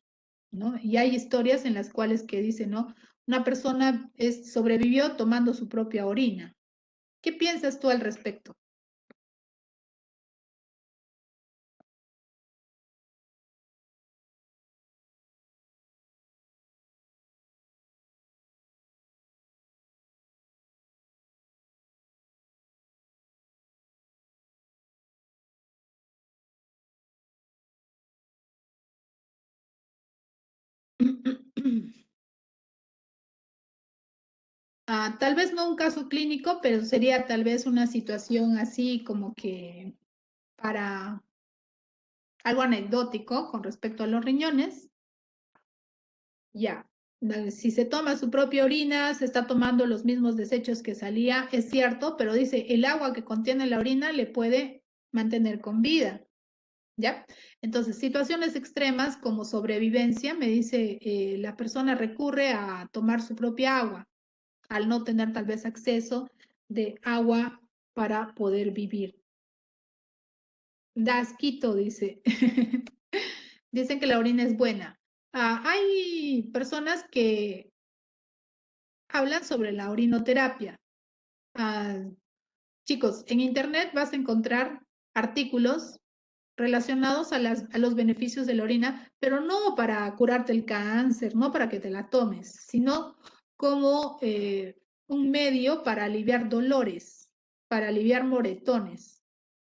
¿no? Y hay historias en las cuales que dicen, ¿no? una persona sobrevivió tomando su propia orina. ¿Qué piensas tú al respecto? Tal vez no un caso clínico, pero sería tal vez una situación así como que para algo anecdótico con respecto a los riñones. Ya, si se toma su propia orina, se está tomando los mismos desechos que salía, es cierto, pero dice, el agua que contiene la orina le puede mantener con vida, ¿ya? Entonces, situaciones extremas como sobrevivencia, me dice, la persona recurre a tomar su propia agua, al no tener tal vez acceso de agua para poder vivir. Da asquito, dice. Dicen que la orina es buena. Hay personas que hablan sobre la orinoterapia. Ah, chicos, en internet vas a encontrar artículos relacionados a los beneficios de la orina, pero no para curarte el cáncer, no para que te la tomes, sino como un medio para aliviar dolores, para aliviar moretones,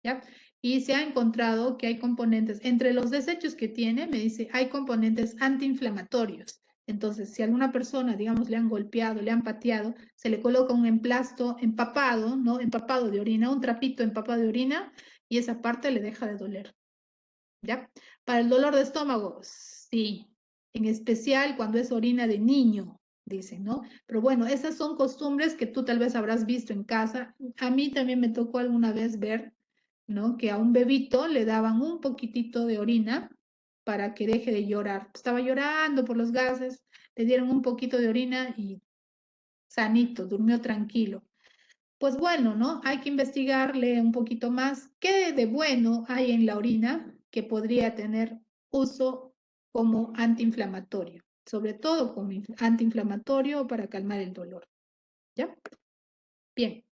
¿ya? Y se ha encontrado que hay componentes, entre los desechos que tiene, me dice, hay componentes antiinflamatorios. Entonces, si a alguna persona, digamos, le han golpeado, le han pateado, se le coloca un emplasto empapado, ¿no? Empapado de orina, un trapito empapado de orina, y esa parte le deja de doler, ¿ya? Para el dolor de estómago, sí, en especial cuando es orina de niño, dicen, ¿no? Pero bueno, esas son costumbres que tú tal vez habrás visto en casa. A mí también me tocó alguna vez ver, ¿no? Que a un bebito le daban un poquitito de orina para que deje de llorar. Estaba llorando por los gases, le dieron un poquito de orina y sanito, durmió tranquilo. Pues bueno, ¿no? Hay que investigarle un poquito más qué de bueno hay en la orina que podría tener uso como antiinflamatorio, sobre todo como antiinflamatorio para calmar el dolor. ¿Ya? Bien.